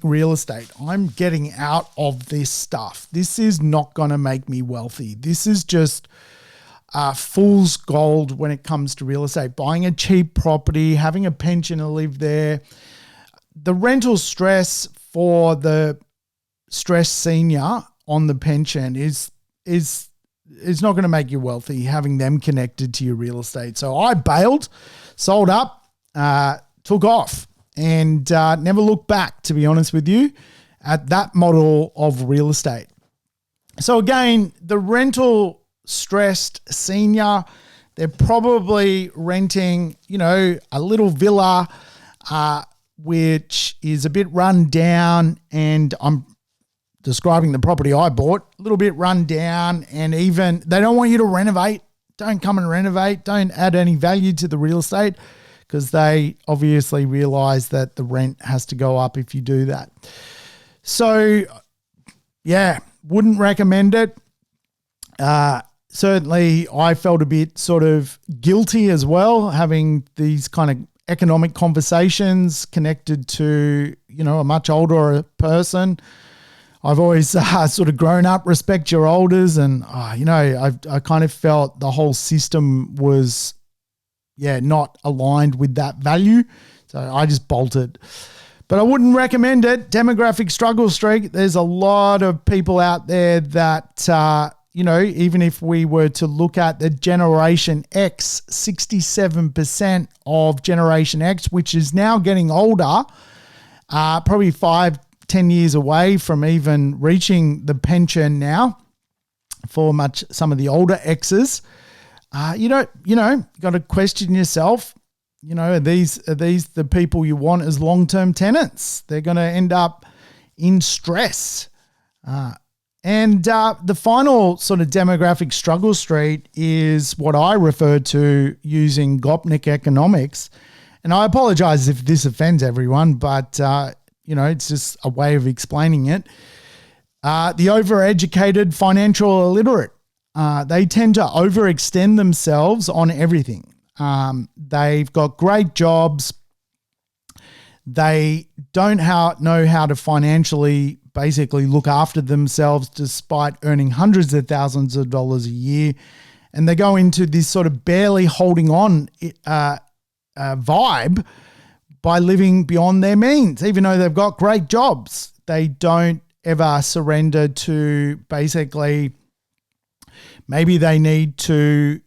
real estate. I'm getting out of this stuff. This is not going to make me wealthy. This is just fool's gold when it comes to real estate. Buying a cheap property, having a pensioner live there. The rental stress for the stressed senior on the pension is not going to make you wealthy, having them connected to your real estate. So I bailed, sold up, took off, and never looked back, to be honest with you, at that model of real estate. So again, the rental stressed senior, they're probably renting, a little villa, which is a bit run down, and I'm describing the property I bought, a little bit run down, and even they don't want you to renovate. Don't come and renovate. Don't add any value to the real estate, because they obviously realize that the rent has to go up if you do that. So, yeah, wouldn't recommend it. Certainly, I felt a bit sort of guilty as well, having these kind of economic conversations connected to, a much older person. I've always sort of grown up, respect your elders, and, I kind of felt the whole system was, not aligned with that value. So I just bolted. But I wouldn't recommend it. Demographic struggle streak. There's a lot of people out there that, even if we were to look at the Generation X, 67% of Generation X, which is now getting older, probably 5-10 years away from even reaching the pension now for some of the older X's. You got to question yourself. Are these the people you want as long-term tenants? They're going to end up in stress. And the final sort of demographic struggle street is what I refer to using Gopnik economics. And I apologize if this offends everyone, but, it's just a way of explaining it. The overeducated, financial illiterate, they tend to overextend themselves on everything. They've got great jobs. They don't know how to financially basically look after themselves despite earning hundreds of thousands of dollars a year. And they go into this sort of barely holding on vibe by living beyond their means. Even though they've got great jobs, they don't ever surrender to basically maybe they need to,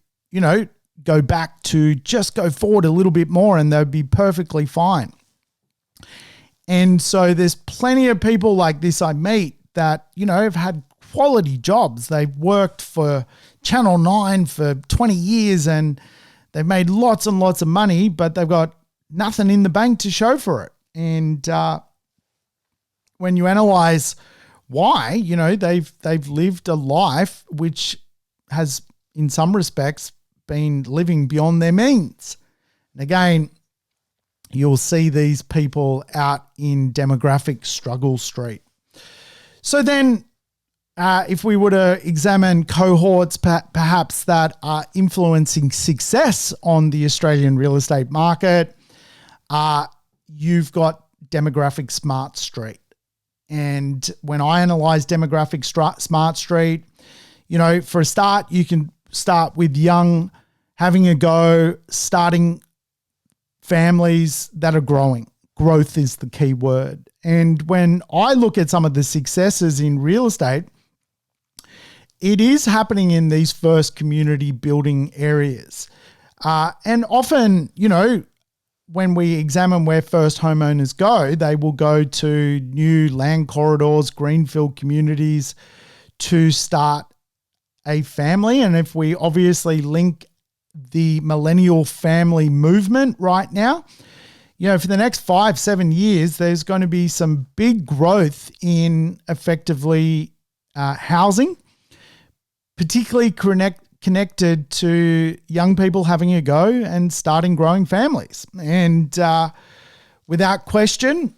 go back to just go forward a little bit more and they'll be perfectly fine. And so there's plenty of people like this I meet that, have had quality jobs. They've worked for Channel 9 for 20 years and they've made lots and lots of money, but they've got nothing in the bank to show for it. And when you analyze why, they've lived a life which has, in some respects, been living beyond their means. And again, you'll see these people out in demographic struggle street. So then if we were to examine cohorts perhaps that are influencing success on the Australian real estate market, you've got demographic smart street. And when I analyze demographic smart street, for a start, you can start with young, having a go, starting families that are growing. Growth is the key word. And when I look at some of the successes in real estate, it is happening in these first community building areas. And often, when we examine where first homeowners go, they will go to new land corridors, greenfield communities to start a family. And if we obviously link the millennial family movement right now, for the next 5-7 years, there's going to be some big growth in effectively housing, particularly connected to young people having a go and starting growing families. And without question,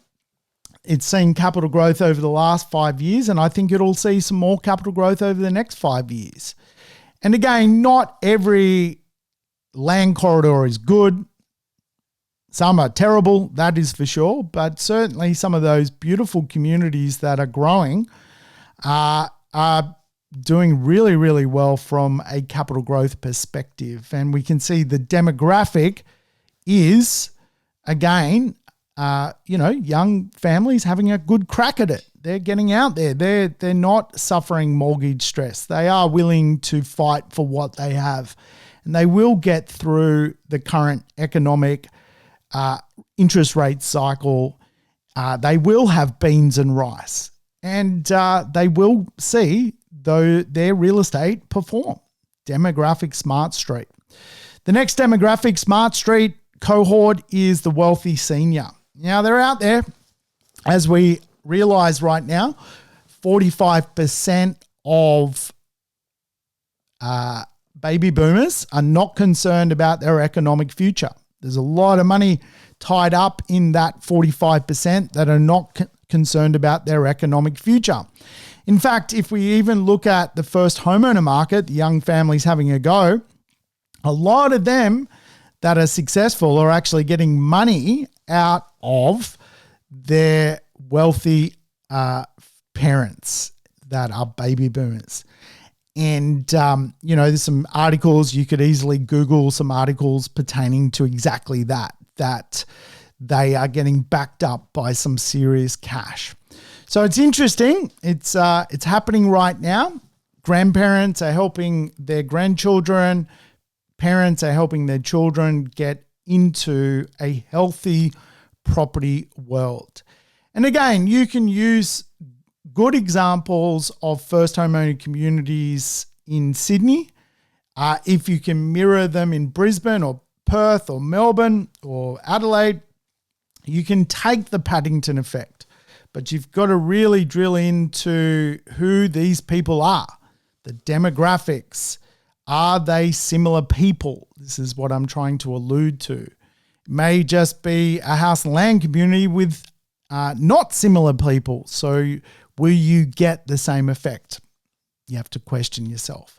it's seen capital growth over the last 5 years, and I think it'll see some more capital growth over the next 5 years. And again, not every land corridor is good. Some are terrible, that is for sure, but certainly some of those beautiful communities that are growing are doing really, really well from a capital growth perspective. And we can see the demographic is, again, young families having a good crack at it. They're getting out there. They're not suffering mortgage stress. They are willing to fight for what they have. And they will get through the current economic interest rate cycle. They will have beans and rice. And they will see their real estate perform. Demographic smart street. The next demographic smart street cohort is the wealthy senior. Now, they're out there, as we realize right now, 45% of baby boomers are not concerned about their economic future. There's a lot of money tied up in that 45% that are not concerned about their economic future. In fact, if we even look at the first homeowner market, the young families having a go, a lot of them that are successful are actually getting money out of their wealthy parents that are baby boomers. And, there's some articles, you could easily Google some articles pertaining to exactly that they are getting backed up by some serious cash. So it's interesting. It's happening right now. grandparents are helping their grandchildren. Parents are helping their children get into a healthy property world. And again, you can use good examples of first homeowner communities in Sydney. If you can mirror them in Brisbane or Perth or Melbourne or Adelaide, you can take the Paddington effect. But you've got to really drill into who these people are, the demographics. Are they similar people? This is what I'm trying to allude to. It may just be a house and land community with not similar people. So will you get the same effect? You have to question yourself.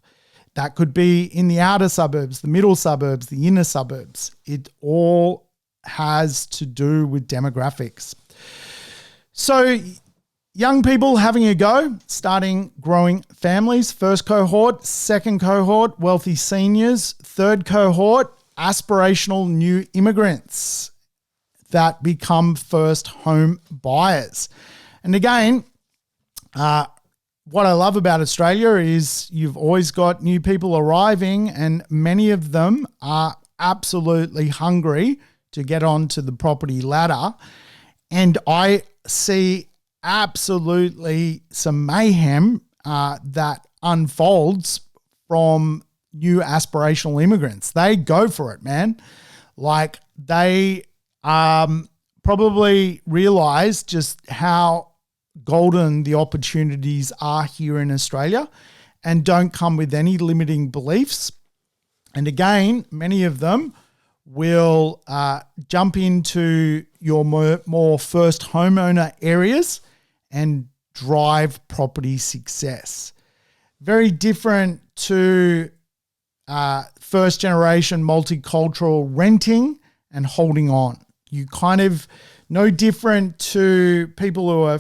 That could be in the outer suburbs, the middle suburbs, the inner suburbs. It all has to do with demographics. So young people having a go, starting growing families. First cohort, second cohort, wealthy seniors. Third cohort, aspirational new immigrants that become first home buyers. And again, what I love about Australia is you've always got new people arriving, and many of them are absolutely hungry to get onto the property ladder. And I see absolutely some mayhem that unfolds from new aspirational immigrants. They go for it, man. Like they probably realize just how golden the opportunities are here in Australia and don't come with any limiting beliefs. And again, many of them will jump into your more first homeowner areas and drive property success. Very different to first generation multicultural renting and holding on. You kind of no different to people who are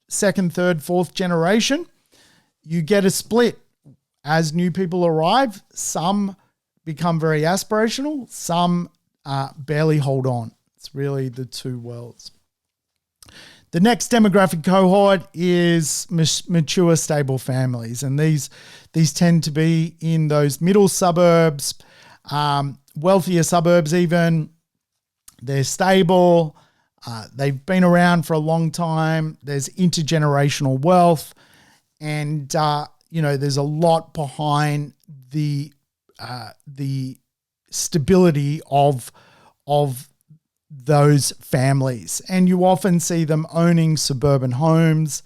second, third, fourth generation. You get a split as new people arrive. Some become very aspirational, some barely hold on. It's really the two worlds. The next demographic cohort is mature, stable families. And these tend to be in those middle suburbs, wealthier suburbs even. They're stable. They've been around for a long time. There's intergenerational wealth. And, there's a lot behind the stability of those families. And you often see them owning suburban homes.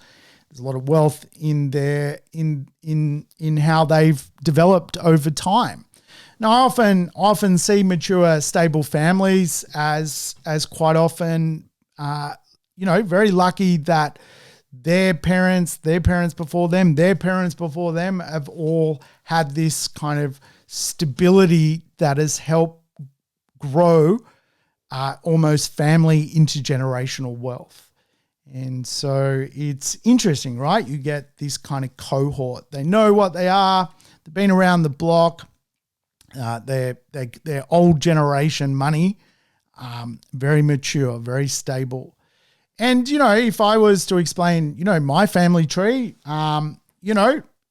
There's a lot of wealth in there in how they've developed over time. Now, I often see mature, stable families as quite often, very lucky that their parents before them, their parents before them have all had this kind of stability that has helped grow almost family intergenerational wealth. And so it's interesting, right? You get this kind of cohort. They know what they are. They've been around the block. They're old generation money, very mature, very stable. And, if I was to explain, my family tree,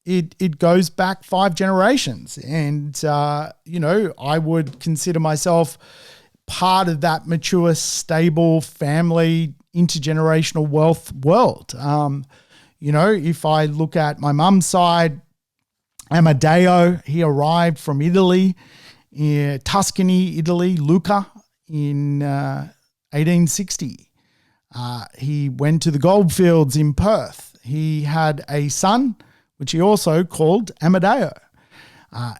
it goes back 5 generations. And, I would consider myself part of that mature, stable family, intergenerational wealth world. If I look at my mum's side, Amadeo, he arrived from Italy, Tuscany, Italy, Lucca in 1860. He went to the goldfields in Perth. He had a son, which he also called Amadeo.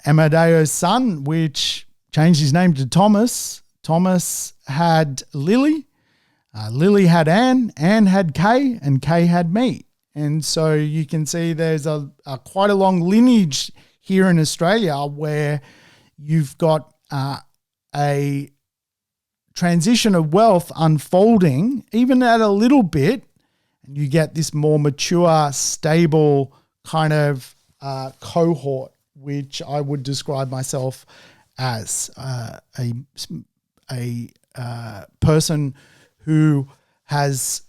Amadeo's son, which changed his name to Thomas. Thomas had Lily. Lily had Anne. Anne had Kay, and Kay had me. And so you can see there's a quite a long lineage here in Australia where you've got a transition of wealth unfolding, even at a little bit, and you get this more mature, stable kind of cohort, which I would describe myself as a person who has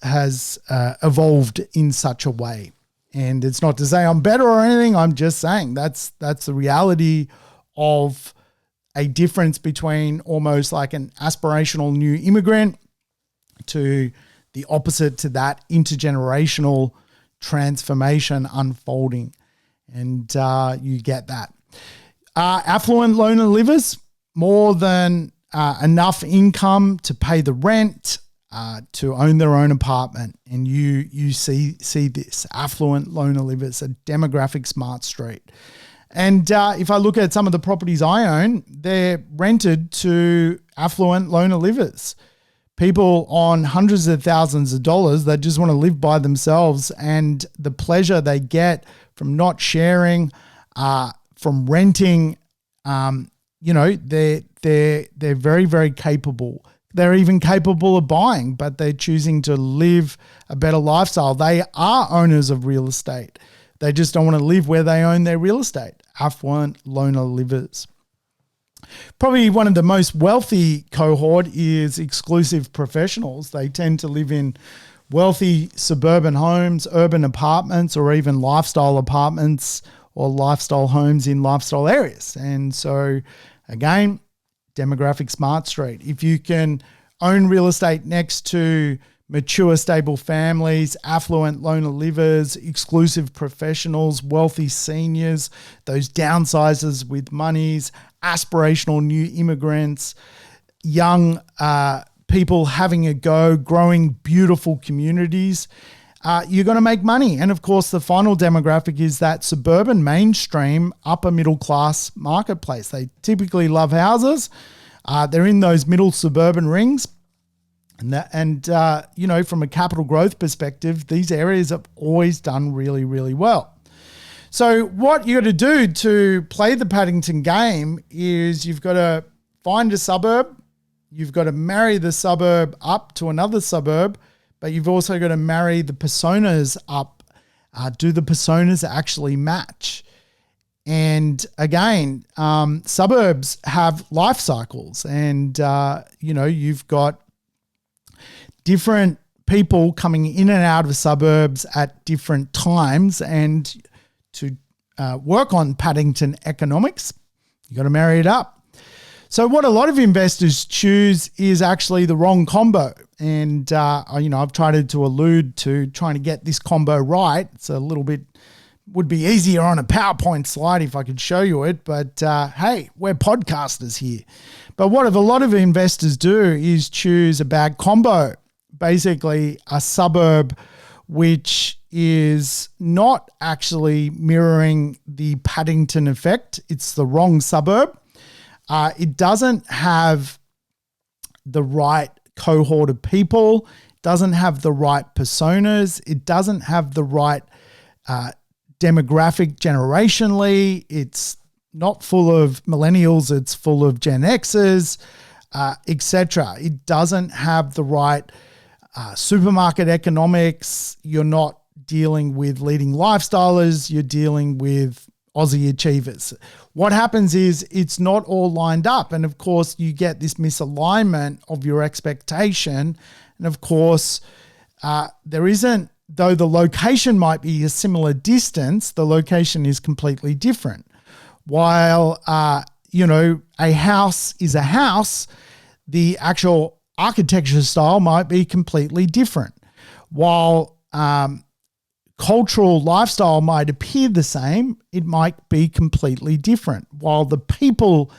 evolved in such a way. And it's not to say I'm better or anything. I'm just saying that's the reality of a difference between almost like an aspirational new immigrant to the opposite to that intergenerational transformation unfolding. And you get that. Affluent loner livers, more than enough income to pay the rent, to own their own apartment. And you see this. Affluent loner livers, a demographic smart street. And if I look at some of the properties I own, they're rented to affluent loner livers. People on hundreds of thousands of dollars that just want to live by themselves, and the pleasure they get from not sharing, from renting, they're very, very capable. They're even capable of buying, but they're choosing to live a better lifestyle. They are owners of real estate. They just don't want to live where they own their real estate. Affluent loner livers. Probably one of the most wealthy cohort is exclusive professionals. They tend to live in wealthy suburban homes, urban apartments, or even lifestyle apartments or lifestyle homes in lifestyle areas. And so, again, demographic smart street. If you can own real estate next to mature, stable families, affluent loner livers, exclusive professionals, wealthy seniors, those downsizers with monies, aspirational new immigrants, young people having a go, growing beautiful communities, you're going to make money. And of course, the final demographic is that suburban mainstream upper middle class marketplace. They typically love houses. They're in those middle suburban rings. And from a capital growth perspective, these areas have always done really, really well. So what you got to do to play the Paddington game is you've got to find a suburb. You've got to marry the suburb up to another suburb, but you've also got to marry the personas up. Do the personas actually match? And again, suburbs have life cycles, and you've got different people coming in and out of suburbs at different times. And to work on Paddington economics, you got to marry it up. So what a lot of investors choose is actually the wrong combo. And, I've tried to allude to trying to get this combo right. It's a little bit, would be easier on a PowerPoint slide if I could show you it. But hey, we're podcasters here. But what a lot of investors do is choose a bad combo. Basically a suburb which is not actually mirroring the Paddington effect. It's the wrong suburb. It doesn't have the right cohort of people, doesn't have the right personas, it doesn't have the right demographic generationally. It's not full of millennials, it's full of Gen Xers, etc. It doesn't have the right supermarket economics. You're not dealing with leading lifestylers, you're dealing with Aussie achievers. What happens is it's not all lined up. And of course, you get this misalignment of your expectation. And of course, there isn't, though the location might be a similar distance, the location is completely different. While, a house is a house, the actual architecture style might be completely different. While cultural lifestyle might appear the same, it might be completely different. While the people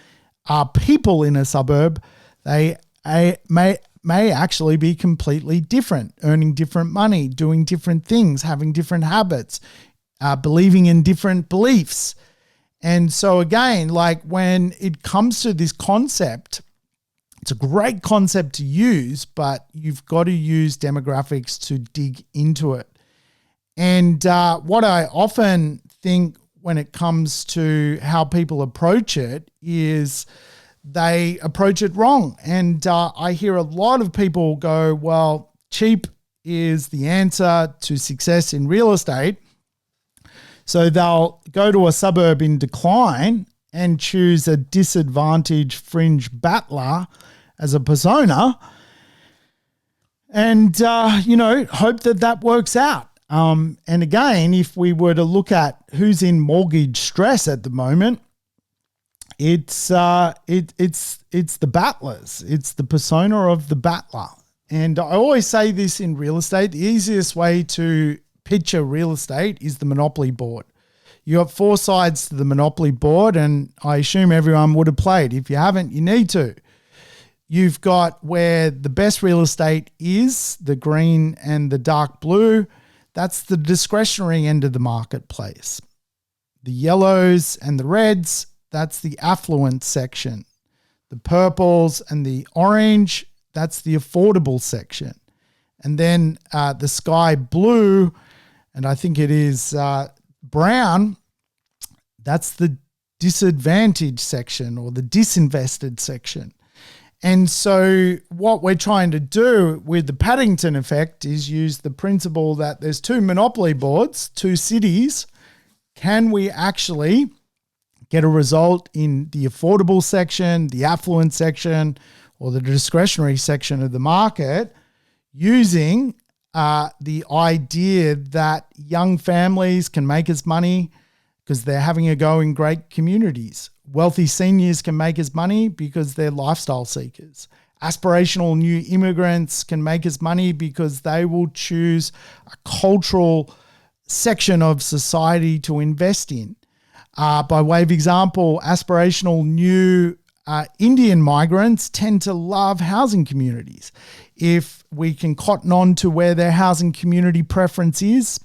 are people in a suburb, they may actually be completely different, earning different money, doing different things, having different habits, believing in different beliefs. And so again, like when it comes to this concept, it's a great concept to use, but you've got to use demographics to dig into it. And what I often think when it comes to how people approach it is they approach it wrong. And I hear a lot of people go, well, cheap is the answer to success in real estate. So they'll go to a suburb in decline and choose a disadvantaged fringe battler as a persona and, hope that works out. And again, if we were to look at who's in mortgage stress at the moment, it's the battlers. It's the persona of the battler. And I always say this in real estate, the easiest way to picture real estate is the monopoly board. You got four sides to the monopoly board, and I assume everyone would have played. If you haven't, you need to. You've got where the best real estate is, the green and the dark blue. That's the discretionary end of the marketplace. The yellows and the reds, that's the affluent section. The purples and the orange, that's the affordable section. And then the sky blue, and I think it is brown, that's the disadvantaged section or the disinvested section. And so what we're trying to do with the Paddington effect is use the principle that there's two monopoly boards, two cities. Can we actually get a result in the affordable section, the affluent section, or the discretionary section of the market using the idea that young families can make us money because they're having a go in great communities. Wealthy seniors can make us money because they're lifestyle seekers. Aspirational new immigrants can make us money because they will choose a cultural section of society to invest in. By way of example, aspirational new Indian migrants tend to love housing communities. If we can cotton on to where their housing community preference is,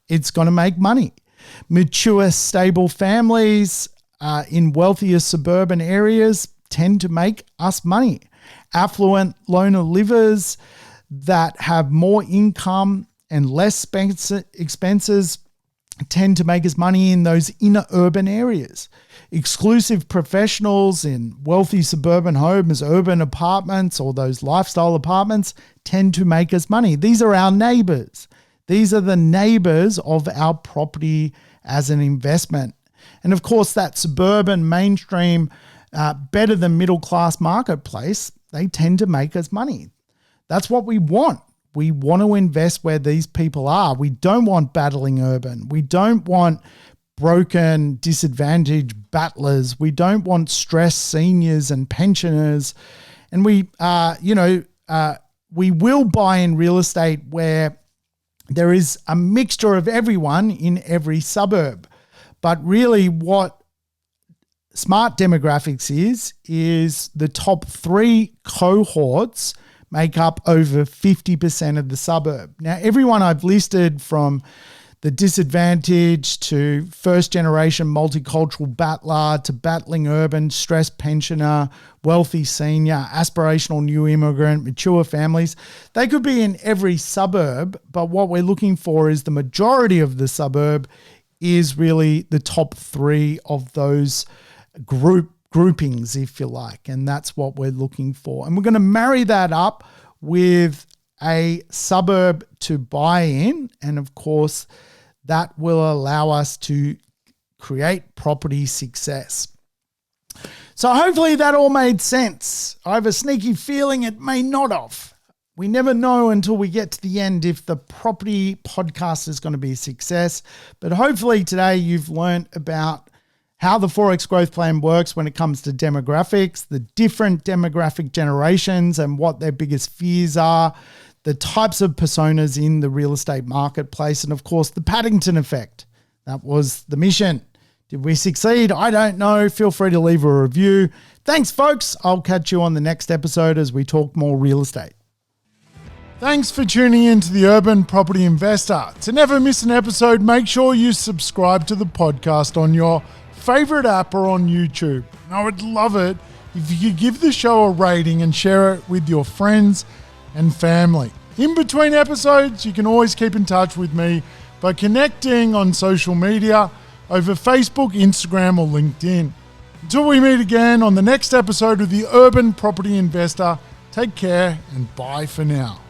it's going to make money. Mature, stable families in wealthier suburban areas tend to make us money. Affluent loner livers that have more income and less expenses tend to make us money in those inner urban areas. Exclusive professionals in wealthy suburban homes, urban apartments, or those lifestyle apartments tend to make us money. These are our neighbors. These are the neighbors of our property as an investment. And of course, that suburban, mainstream, better than middle class marketplace, they tend to make us money. That's what we want. We want to invest where these people are. We don't want battling urban. We don't want broken, disadvantaged battlers. We don't want stressed seniors and pensioners. And we will buy in real estate where there is a mixture of everyone in every suburb. But really what smart demographics is the top three cohorts make up over 50% of the suburb. Now, everyone I've listed from the disadvantaged to first-generation multicultural battler to battling urban, stressed pensioner, wealthy senior, aspirational new immigrant, mature families, they could be in every suburb, but what we're looking for is the majority of the suburb is really the top three of those groupings, if you like, and that's what we're looking for. And we're going to marry that up with a suburb to buy in, and of course, that will allow us to create property success. So hopefully that all made sense. I have a sneaky feeling it may not have. We never know until we get to the end if the property podcast is going to be a success. But hopefully today you've learned about how the Forex growth plan works when it comes to demographics, the different demographic generations and what their biggest fears are, the types of personas in the real estate marketplace, and of course the Paddington effect. That was the mission. Did we succeed? I don't know. Feel free to leave a review. Thanks, folks. I'll catch you on the next episode as we talk more real estate. Thanks for tuning in to the Urban Property Investor. To never miss an episode, make sure you subscribe to the podcast on your favorite app or on YouTube. And I would love it if you could give the show a rating and share it with your friends and family. In between episodes, you can always keep in touch with me by connecting on social media over Facebook, Instagram, or LinkedIn. Until we meet again on the next episode of the Urban Property Investor, take care and bye for now.